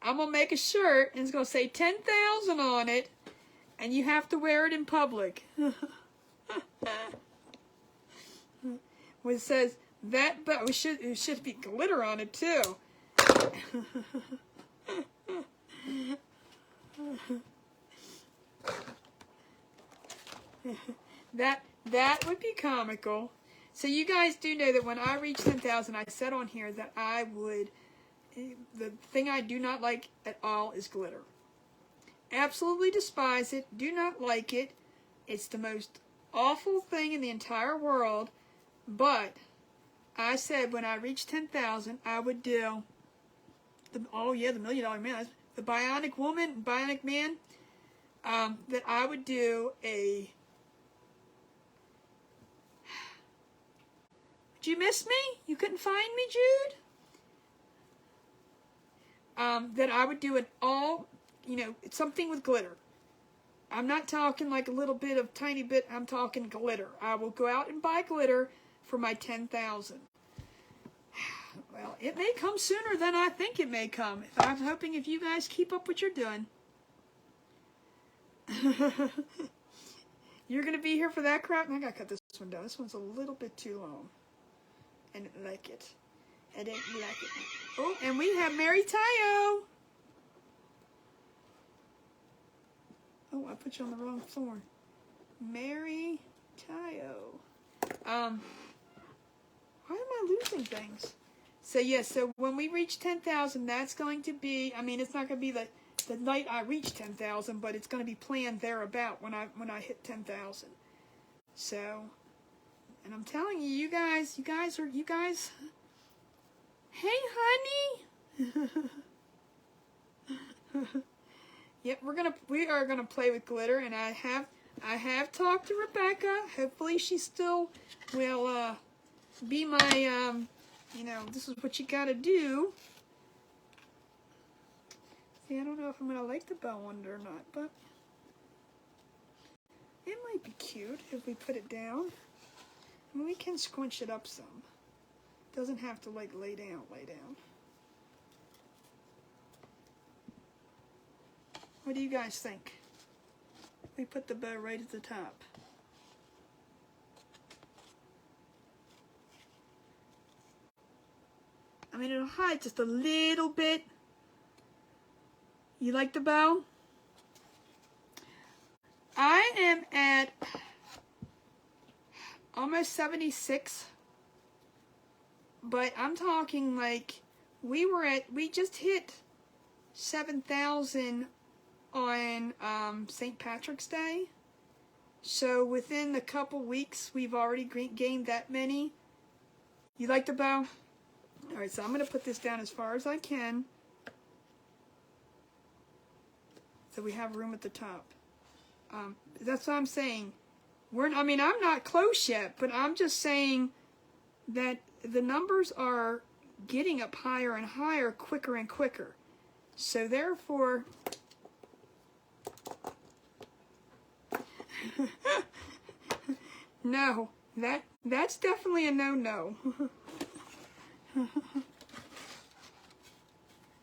I'm going to make a shirt and it's going to say 10,000 on it and you have to wear it in public. When it says that bow, it should be glitter on it too. That would be comical. So you guys do know that when I reach 10,000, I said on here that I would, the thing I do not like at all is glitter. Absolutely despise it, do not like it. It's the most awful thing in the entire world. But I said when I reached 10,000, I would do, the $1 Million Man, the Bionic Woman, Bionic Man, that I would do a, did you miss me? You couldn't find me, Jude? That I would do an all, something with glitter. I'm not talking like a little bit of tiny bit, I'm talking glitter. I will go out and buy glitter for my 10,000. Well, it may come sooner than I think it may come. I'm hoping if you guys keep up what you're doing. You're going to be here for that crap? I got to cut this one down. This one's a little bit too long. I didn't like it. I didn't like it. Oh, and we have Mary Tayo. Oh, I put you on the wrong thorn. Mary Tayo. Why am I losing things? So, so when we reach 10,000, that's going to be, it's not going to be the night I reach 10,000, but it's going to be planned thereabout when I hit 10,000. So, and I'm telling you, you guys, hey, honey. Yep, we are gonna play with glitter, and I have talked to Rebecca. Hopefully, she still will be my this is what you gotta do. See, I don't know if I'm gonna like the bow under or not, but it might be cute if we put it down. We can squinch it up some. Doesn't have to like lay down. What do you guys think? We put the bow right at the top. It'll hide just a little bit. You like the bow? I am at almost 76. But I'm talking like we just hit 7,000 on St. Patrick's Day. So within a couple weeks, we've already gained that many. You like the bow? All right, so I'm going to put this down as far as I can. So we have room at the top. That's what I'm saying. I'm not close yet, but I'm just saying that the numbers are getting up higher and higher, quicker and quicker. So therefore, no, that's definitely a no-no.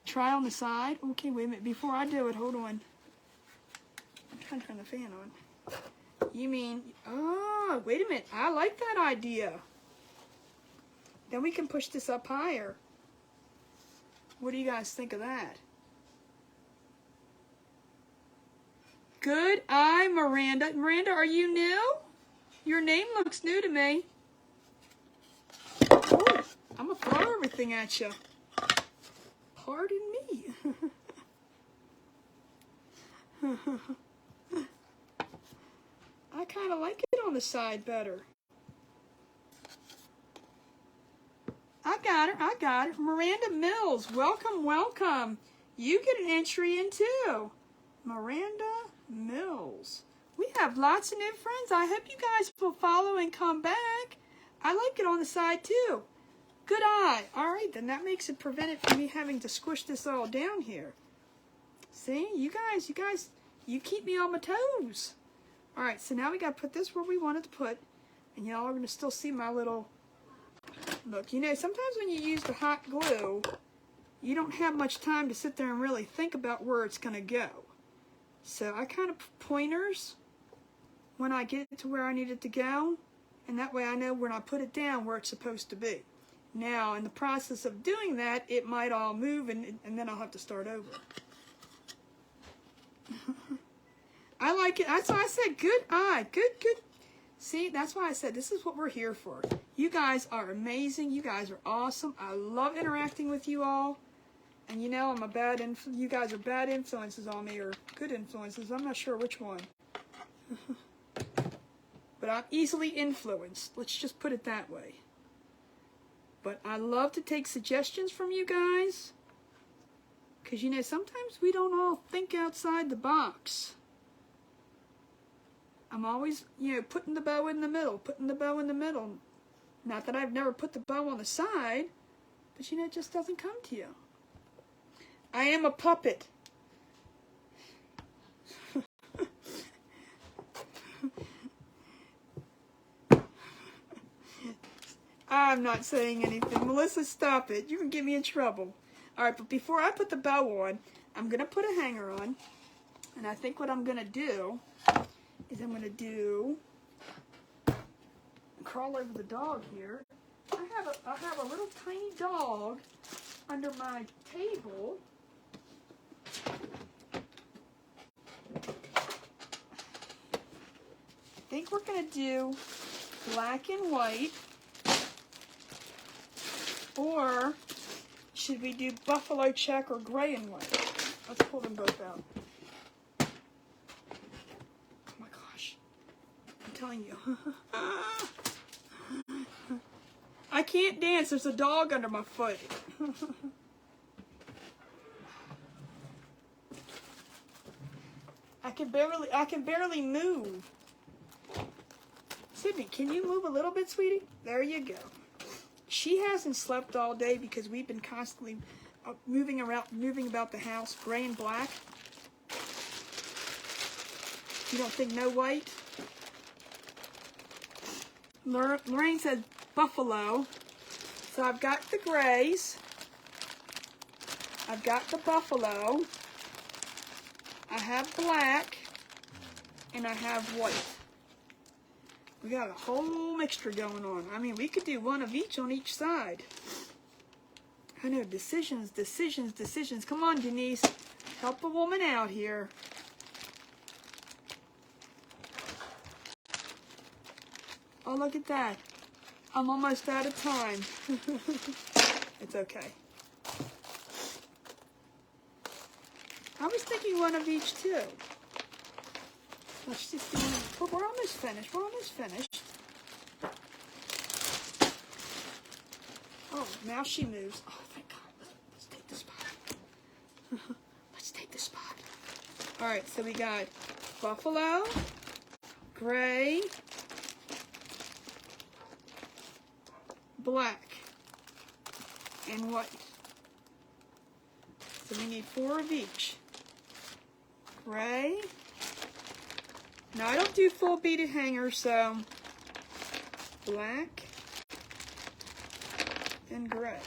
Try on the side. Okay, wait a minute. Before I do it, hold on. I'm trying to turn the fan on. You mean, oh, wait a minute. I like that idea. Then we can push this up higher. What do you guys think of that? Good eye, Miranda. Miranda, are you new? Your name looks new to me. Ooh, I'm going to throw everything at you. Pardon me. I kind of like it on the side better. I got her. Miranda Mills, welcome. You get an entry in too. Miranda Mills. We have lots of new friends. I hope you guys will follow and come back. I like it on the side too. Good eye. All right, then that makes it prevent it from me having to squish this all down here. See, you guys, you keep me on my toes. All right, so now we got to put this where we wanted to put, and y'all are going to still see my little, look, sometimes when you use the hot glue, you don't have much time to sit there and really think about where it's going to go. So I kind of put pointers when I get to where I need it to go, and that way I know when I put it down where it's supposed to be. Now, in the process of doing that, it might all move, and then I'll have to start over. I like it. That's why I said good eye. Good. See, that's why I said this is what we're here for. You guys are amazing. You guys are awesome. I love interacting with you all. And you know, you guys are bad influences on me, or good influences. I'm not sure which one. But I'm easily influenced. Let's just put it that way. But I love to take suggestions from you guys. Because, you know, sometimes we don't all think outside the box. I'm always, you know, putting the bow in the middle, putting the bow in the middle. Not that I've never put the bow on the side, but, you know, it just doesn't come to you. I am a puppet. I'm not saying anything. Melissa, stop it. You can get me in trouble. All right, but before I put the bow on, I'm going to put a hanger on. And I think what I'm going to do is I'm going to crawl over the dog here. I have a little tiny dog under my table. I think we're going to do black and white. Or should we do buffalo check or gray and white? Let's pull them both out. Oh my gosh. I'm telling you. I can't dance. There's a dog under my foot. I can barely move. Sydney, can you move a little bit, sweetie? There you go. She hasn't slept all day because we've been constantly moving about the house, gray and black. You don't think no white? Lorraine said buffalo. So I've got the grays. I've got the buffalo. I have black. And I have white. We got a whole mixture going on. I mean, we could do one of each on each side. I know, decisions. Come on, Denise. Help a woman out here. Oh, look at that. I'm almost out of time. It's okay. I was thinking one of each, too. Let's just do one. We're almost finished. Oh, now she moves. Oh, thank God. Let's take the spot. Let's take the spot. All right, so we got buffalo, gray, black, and white. So we need 4 of each. Gray. Now, I don't do full beaded hangers, so black and gray.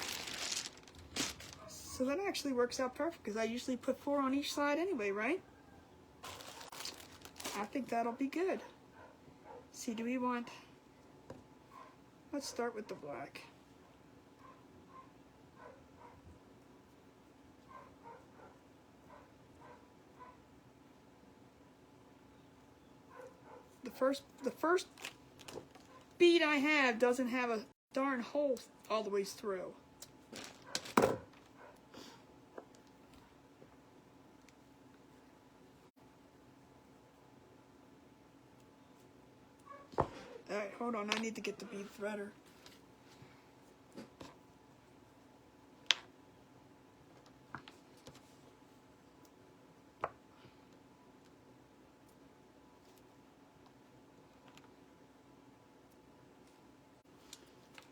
So that actually works out perfect because I usually put 4 on each side anyway, right? I think that'll be good. See, do we want... Let's start with the black. The first bead I have doesn't have a darn hole all the way through. Alright, hold on, I need to get the bead threader.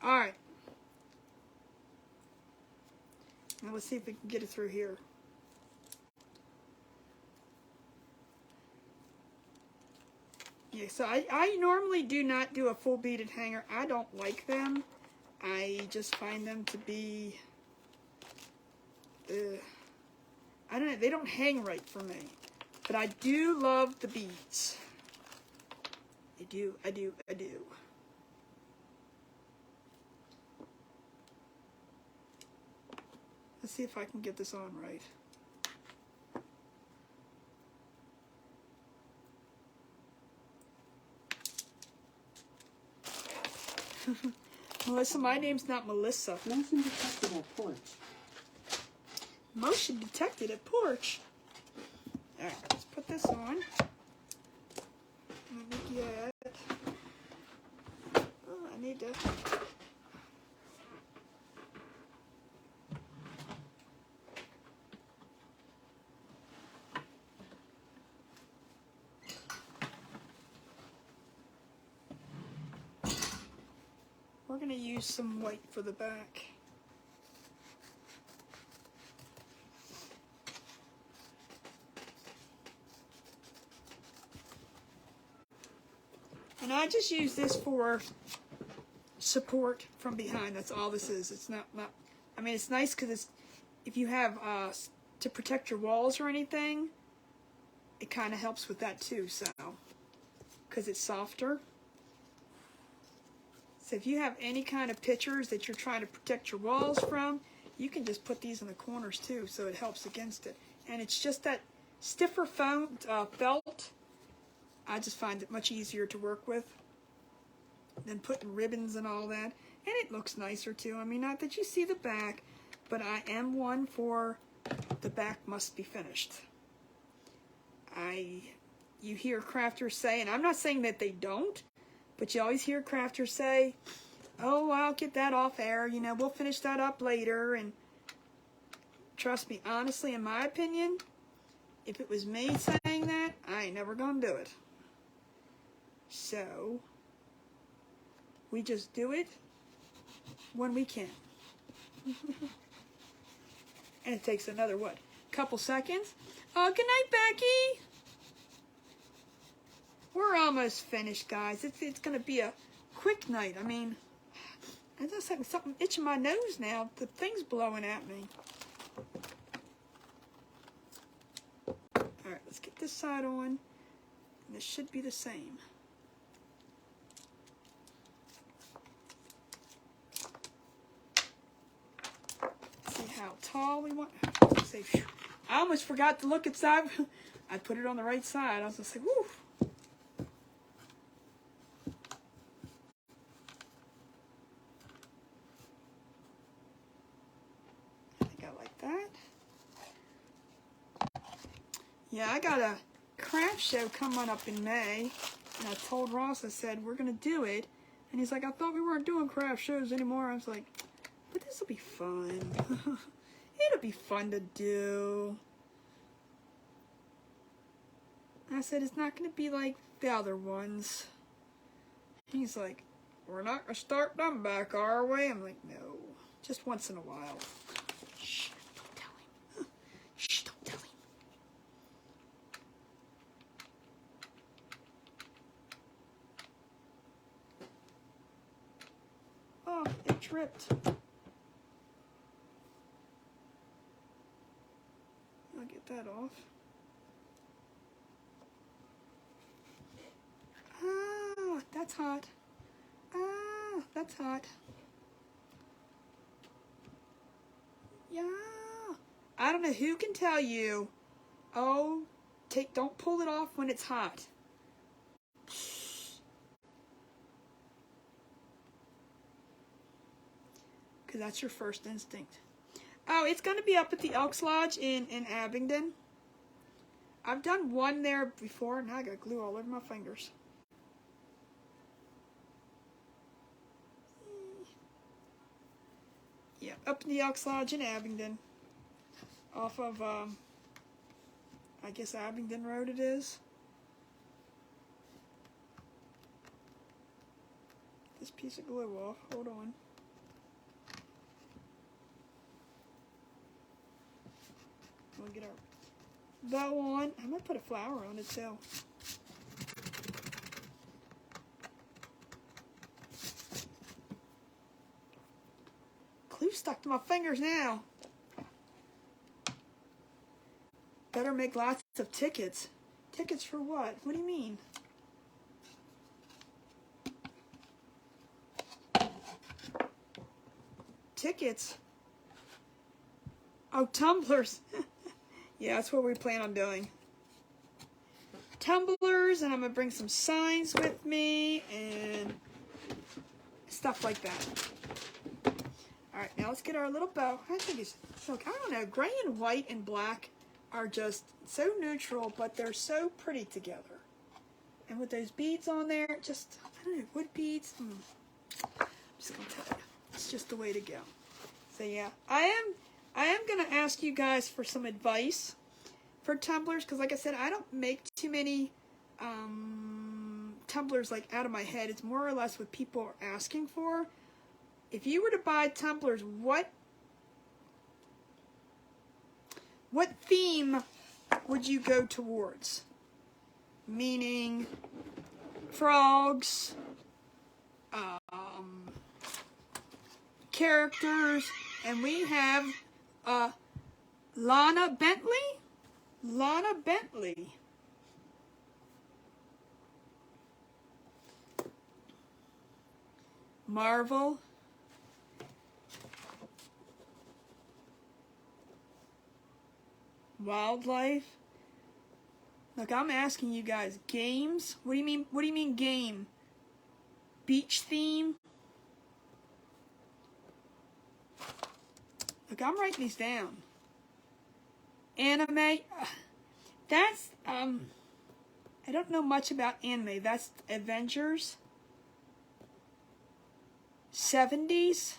Alright. Now let's see if we can get it through here. Yeah, so I normally do not do a full beaded hanger. I don't like them. I just find them to be, I don't know, they don't hang right for me. But I do love the beads. I do. Let's see if I can get this on right. Melissa, my name's not Melissa. Motion detected at porch. Motion detected at porch. All right, let's put this on. Let me get. Oh, I need to. We're going to use some white for the back. And I just use this for support from behind. That's all this is. It's not I mean, it's nice because it's, if you have to protect your walls or anything, it kind of helps with that too, so, because it's softer. So if you have any kind of pictures that you're trying to protect your walls from, you can just put these in the corners too, so it helps against it. And it's just that stiffer foam, felt, I just find it much easier to work with than putting ribbons and all that. And it looks nicer too. I mean, not that you see the back, but I am one for the back must be finished. You hear crafters say, and I'm not saying that they don't, but you always hear crafters say, oh, I'll get that off air, you know, we'll finish that up later. And trust me, honestly, in my opinion, if it was me saying that, I ain't never gonna do it. So, we just do it when we can. And it takes another, what, couple seconds? Oh, good night, Becky. We're almost finished, guys. It's going to be a quick night. I mean, I just have something itching my nose now. The thing's blowing at me. All right, let's get this side on. And this should be the same. See how tall we want. I almost forgot to look inside. I put it on the right side. I was just like, woo. Yeah, I got a craft show coming up in May, and I told Ross, I said, we're going to do it. And he's like, I thought we weren't doing craft shows anymore. I was like, but this will be fun. It'll be fun to do. And I said, it's not going to be like the other ones. He's like, we're not going to start them back, are we? I'm like, no, just once in a while. Shh, don't tell him. Shh, don't tell him. Oh, it tripped. I'll get that off. Ah, that's hot. Ah, that's hot. Yeah. I don't know who can tell you, oh, don't pull it off when it's hot. Because that's your first instinct. Oh, it's going to be up at the Elks Lodge in Abingdon. I've done one there before, and I got glue all over my fingers. Yeah, up in the Elks Lodge in Abingdon. Off of, I guess Abingdon Road it is. This piece of glue off. Hold on. We'll get our bow on. I'm going to put a flower on it too. Glue stuck to my fingers now. Better make lots of tickets. Tickets for what? What do you mean? Tickets? Oh, tumblers. Yeah, that's what we plan on doing. Tumblers, and I'm going to bring some signs with me, and stuff like that. All right, now let's get our little bow. I think it's, look, I don't know, gray and white and black are just so neutral, but they're so pretty together. And with those beads on there, just, I don't know, wood beads. I'm just gonna tell you, it's just the way to go. So yeah, I am gonna ask you guys for some advice for tumblers, because like I said, I don't make too many tumblers like out of my head. It's more or less what people are asking for. If you were to buy tumblers, what theme would you go towards? Meaning frogs, characters, and we have Lana Bentley. Lana Bentley. Marvel. Wildlife. Look, I'm asking you guys, games? What do you mean? What do you mean game? Beach theme? Look, I'm writing these down. Anime. That's I don't know much about anime. That's Avengers. 70s.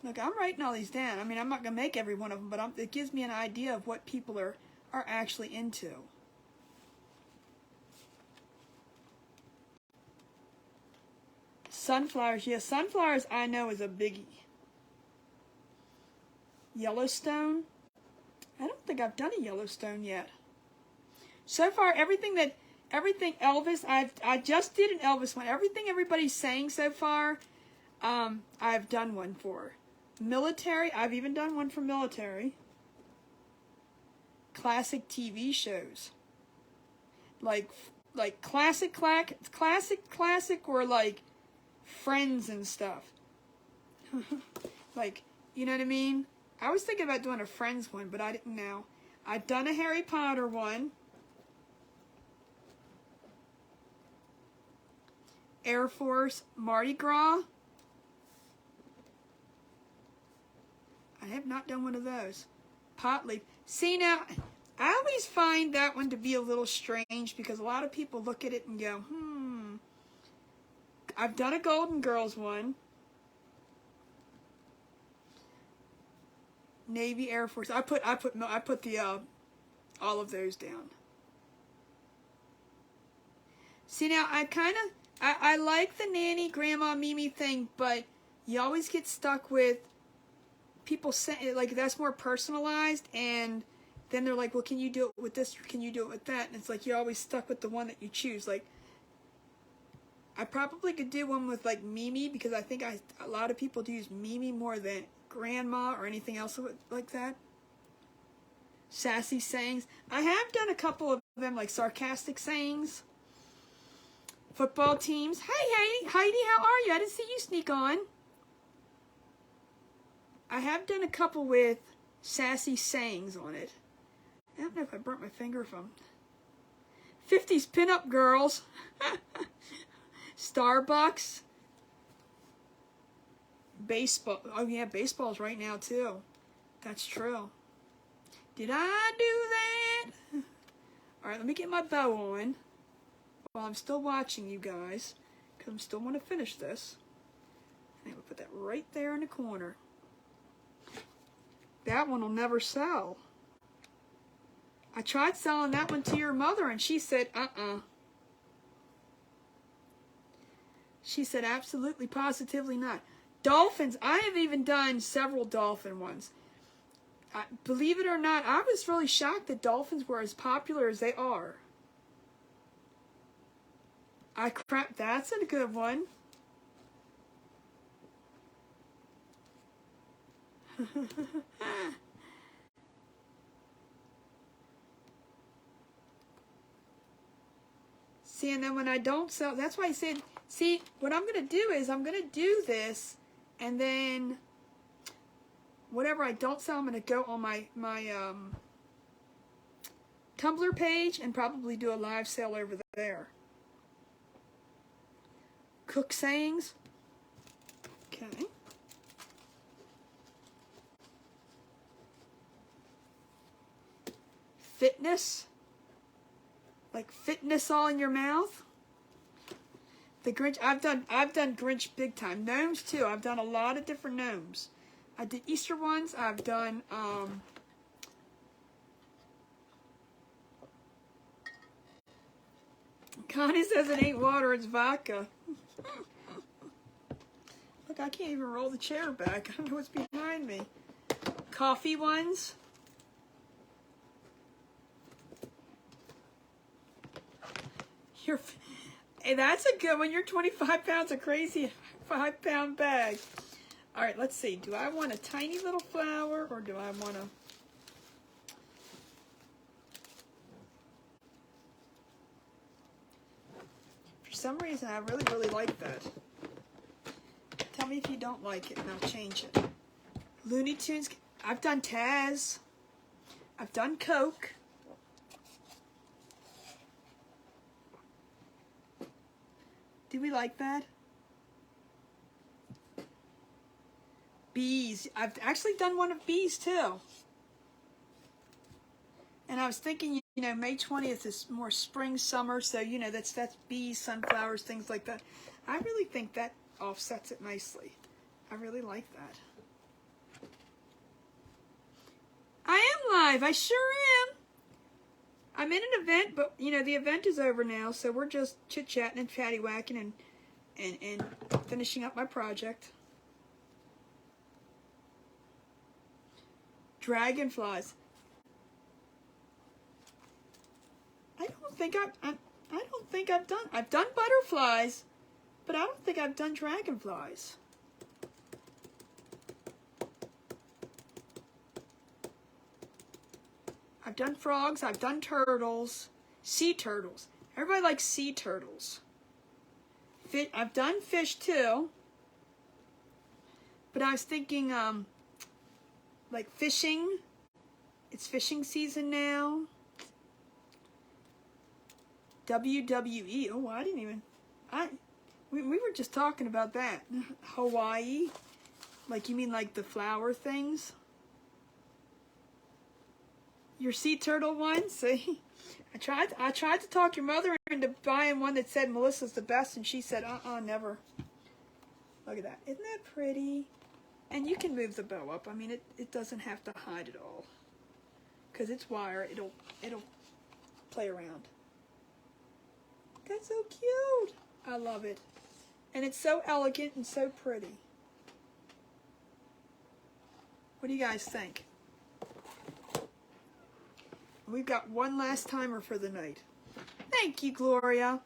Look, I'm writing all these down. I mean, I'm not going to make every one of them, but it gives me an idea of what people are actually into. Sunflowers. Yeah, sunflowers I know is a biggie. Yellowstone. I don't think I've done a Yellowstone yet. So far, everything Elvis, I just did an Elvis one. Everything everybody's saying so far, I've done one for. Military, I've even done one for military. Classic TV shows. Like classic, or like Friends and stuff. Like, you know what I mean? I was thinking about doing a Friends one, but I didn't know. I've done a Harry Potter one. Air Force, Mardi Gras. I have not done one of those. Pot leaf. See, now, I always find that one to be a little strange because a lot of people look at it and go, I've done a Golden Girls one. Navy, Air Force. I put the all of those down. See, now I like the nanny grandma Mimi thing, but you always get stuck with people saying, like, that's more personalized, and then they're like, well, can you do it with this, or can you do it with that? And it's like you're always stuck with the one that you choose. Like, I probably could do one with like Mimi, because I think a lot of people do use Mimi more than grandma or anything else like that. Sassy sayings. I have done a couple of them, like sarcastic sayings. Football teams. Hey, Heidi, how are you? I didn't see you sneak on. I have done a couple with sassy sayings on it. I don't know if I burnt my finger from 50s pinup girls. Starbucks. Baseball. Oh yeah, baseball's right now too. That's true. Did I do that? All right, let me get my bow on while I'm still watching you guys, because I still want to finish this. I'm going to put that right there in the corner. That one will never sell. I tried selling that one to your mother, and she said, She said, absolutely, positively not. Dolphins. I have even done several dolphin ones. Believe it or not, I was really shocked that dolphins were as popular as they are. That's a good one. See, and then when I don't sell, that's why I said, see, what I'm going to do is I'm going to do this, and then whatever I don't sell, I'm going to go on my Tumblr page and probably do a live sale over there. Cook sayings. Okay. Fitness. Like fitness all in your mouth. The Grinch, I've done Grinch big time. Gnomes too. I've done a lot of different gnomes. I did Easter ones. I've done Connie says it ain't water, it's vodka. Look, I can't even roll the chair back. I don't know what's behind me. Coffee ones. Hey, that's a good one. You're 25 pounds, a crazy 5-pound bag. All right, let's see. Do I want a tiny little flower or do I want to... For some reason, I really, really like that. Tell me if you don't like it and I'll change it. Looney Tunes. I've done Taz. I've done Coke. Do we like that? Bees. I've actually done one of bees too. And I was thinking, you know, May 20th is more spring, summer, so, you know, that's bees, sunflowers, things like that. I really think that offsets it nicely. I really like that. I am live. I sure am. I'm in an event, but, you know, the event is over now, so we're just chit-chatting and patty-whacking and finishing up my project. Dragonflies. I don't think I've done butterflies, but I don't think I've done dragonflies. I've done frogs, I've done turtles, sea turtles. Everybody likes sea turtles. I've done fish too, but I was thinking, like fishing. It's fishing season now. WWE. Oh, I didn't even. We were just talking about that. Hawaii. Like, you mean like the flower things? Your sea turtle one? See? I tried to talk your mother into buying one that said Melissa's the best, and she said, never. Look at that. Isn't that pretty? And you can move the bow up. I mean, it doesn't have to hide it all. Because it's wire. It'll play around. That's so cute. I love it. And it's so elegant and so pretty. What do you guys think? We've got one last timer for the night. Thank you, Gloria.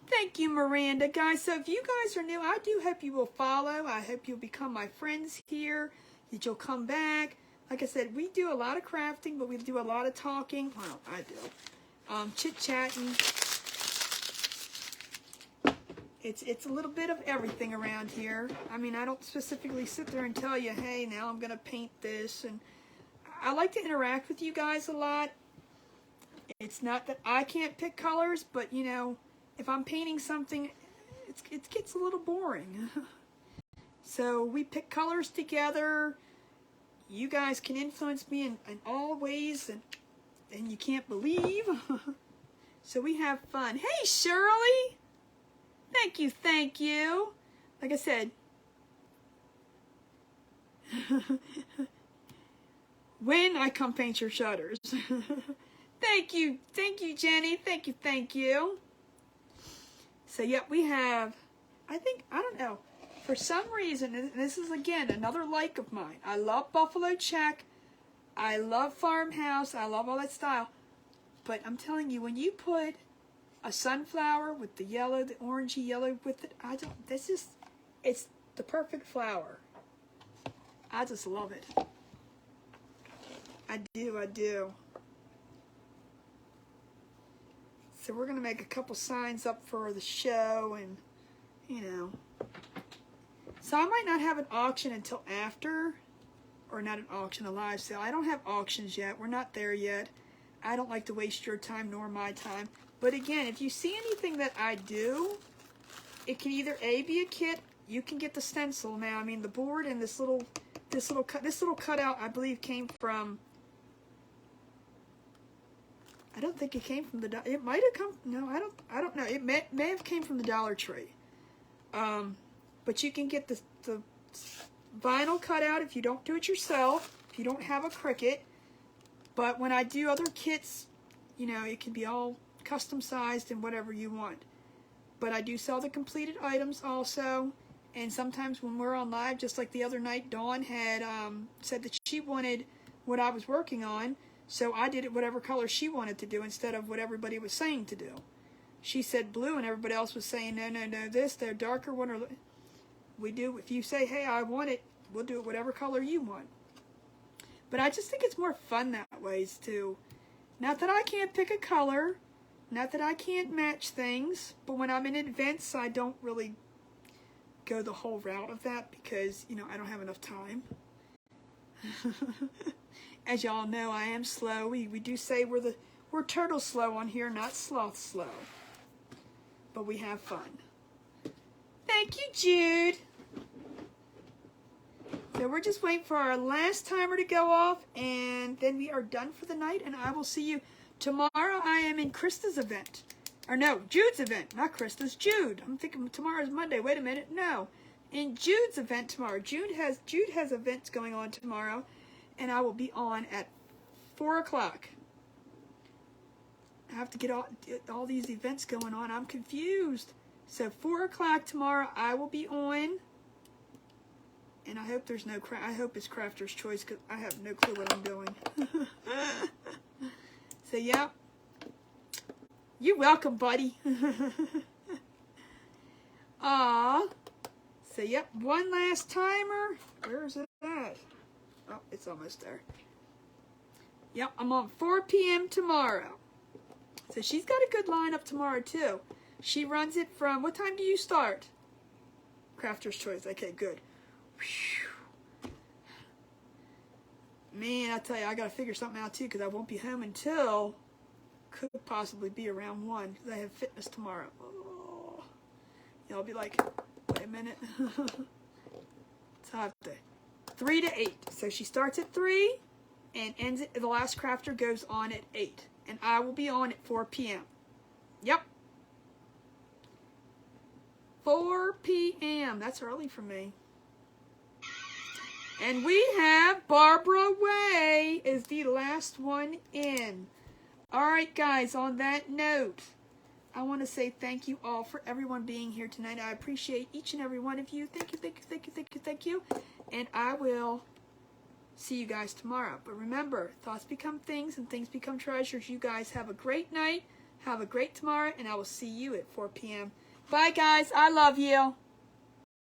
Thank you, Miranda. Guys, so if you guys are new, I do hope you will follow. I hope you'll become my friends here, that you'll come back. Like I said, we do a lot of crafting, but we do a lot of talking. Well, I do. Chit-chatting. It's a little bit of everything around here. I mean, I don't specifically sit there and tell you, hey, now I'm going to paint this. And I like to interact with you guys a lot. It's not that I can't pick colors, but, you know, if I'm painting something, it gets a little boring. So we pick colors together. You guys can influence me in all ways, and you can't believe. So we have fun. Hey, Shirley! Thank you. Like I said, when I come paint your shutters. Thank you, Jenny. Thank you. So yeah, we have, I don't know, for some reason, and this is again another like of mine. I love Buffalo Check. I love Farmhouse. I love all that style. But I'm telling you, when you put a sunflower with the yellow, the orangey yellow with it, it's the perfect flower. I just love it. I do. So we're going to make a couple signs up for the show, and, you know. So I might not have an auction until after, or not an auction, a live sale. I don't have auctions yet. We're not there yet. I don't like to waste your time nor my time. But again, if you see anything that I do, it can either A, be a kit, you can get the stencil now. I mean, the board and this little cutout, I believe, came from. I don't think it came from the. It might have come. No, I don't know. It may have came from the Dollar Tree. But you can get the vinyl cutout if you don't do it yourself. If you don't have a Cricut. But when I do other kits, you know, it can be all custom sized and whatever you want. But I do sell the completed items also. And sometimes when we're on live, just like the other night, Dawn had said that she wanted what I was working on. So I did it whatever color she wanted to do instead of what everybody was saying to do. She said blue and everybody else was saying, no, this, they're darker one. Or we do, if you say, hey, I want it, we'll do it whatever color you want. But I just think it's more fun that way too. Not that I can't pick a color, not that I can't match things, but when I'm in events, I don't really go the whole route of that because, you know, I don't have enough time. As y'all know, I am slow. We do say we're turtle slow on here, not sloth slow. But we have fun. Thank you, Jude. So we're just waiting for our last timer to go off, and then we are done for the night, and I will see you tomorrow. I am in Krista's event. Or no, Jude's event, not Krista's, Jude. I'm thinking tomorrow's Monday. Wait a minute. No. In Jude's event tomorrow. Jude has events going on tomorrow, and I will be on at 4 o'clock. I have to get all these events going on. I'm confused. So 4 o'clock tomorrow, I will be on. And I hope there's no I hope it's Crafter's Choice because I have no clue what I'm doing. So yeah, you're welcome, buddy. So yep, one last timer. Where is it at? Oh, it's almost there. Yep, I'm on 4 p.m. tomorrow. So she's got a good lineup tomorrow too. She runs it from, what time do you start? Crafter's Choice. Okay, good. Whew. Man, I tell you, I got to figure something out too because I won't be home until, could possibly be around 1 because I have fitness tomorrow. Oh. Y'all be like, wait a minute. It's hot day. 3 to 8. So she starts at 3 and ends it, the last crafter goes on at 8. And I will be on at 4 p.m. Yep. 4 p.m. That's early for me. And we have Barbara Way is the last one in. All right, guys, on that note, I want to say thank you all for everyone being here tonight. I appreciate each and every one of you. Thank you, thank you, thank you, thank you, thank you. And I will see you guys tomorrow. But remember, thoughts become things and things become treasures. You guys have a great night. Have a great tomorrow. And I will see you at 4 p.m. Bye, guys. I love you.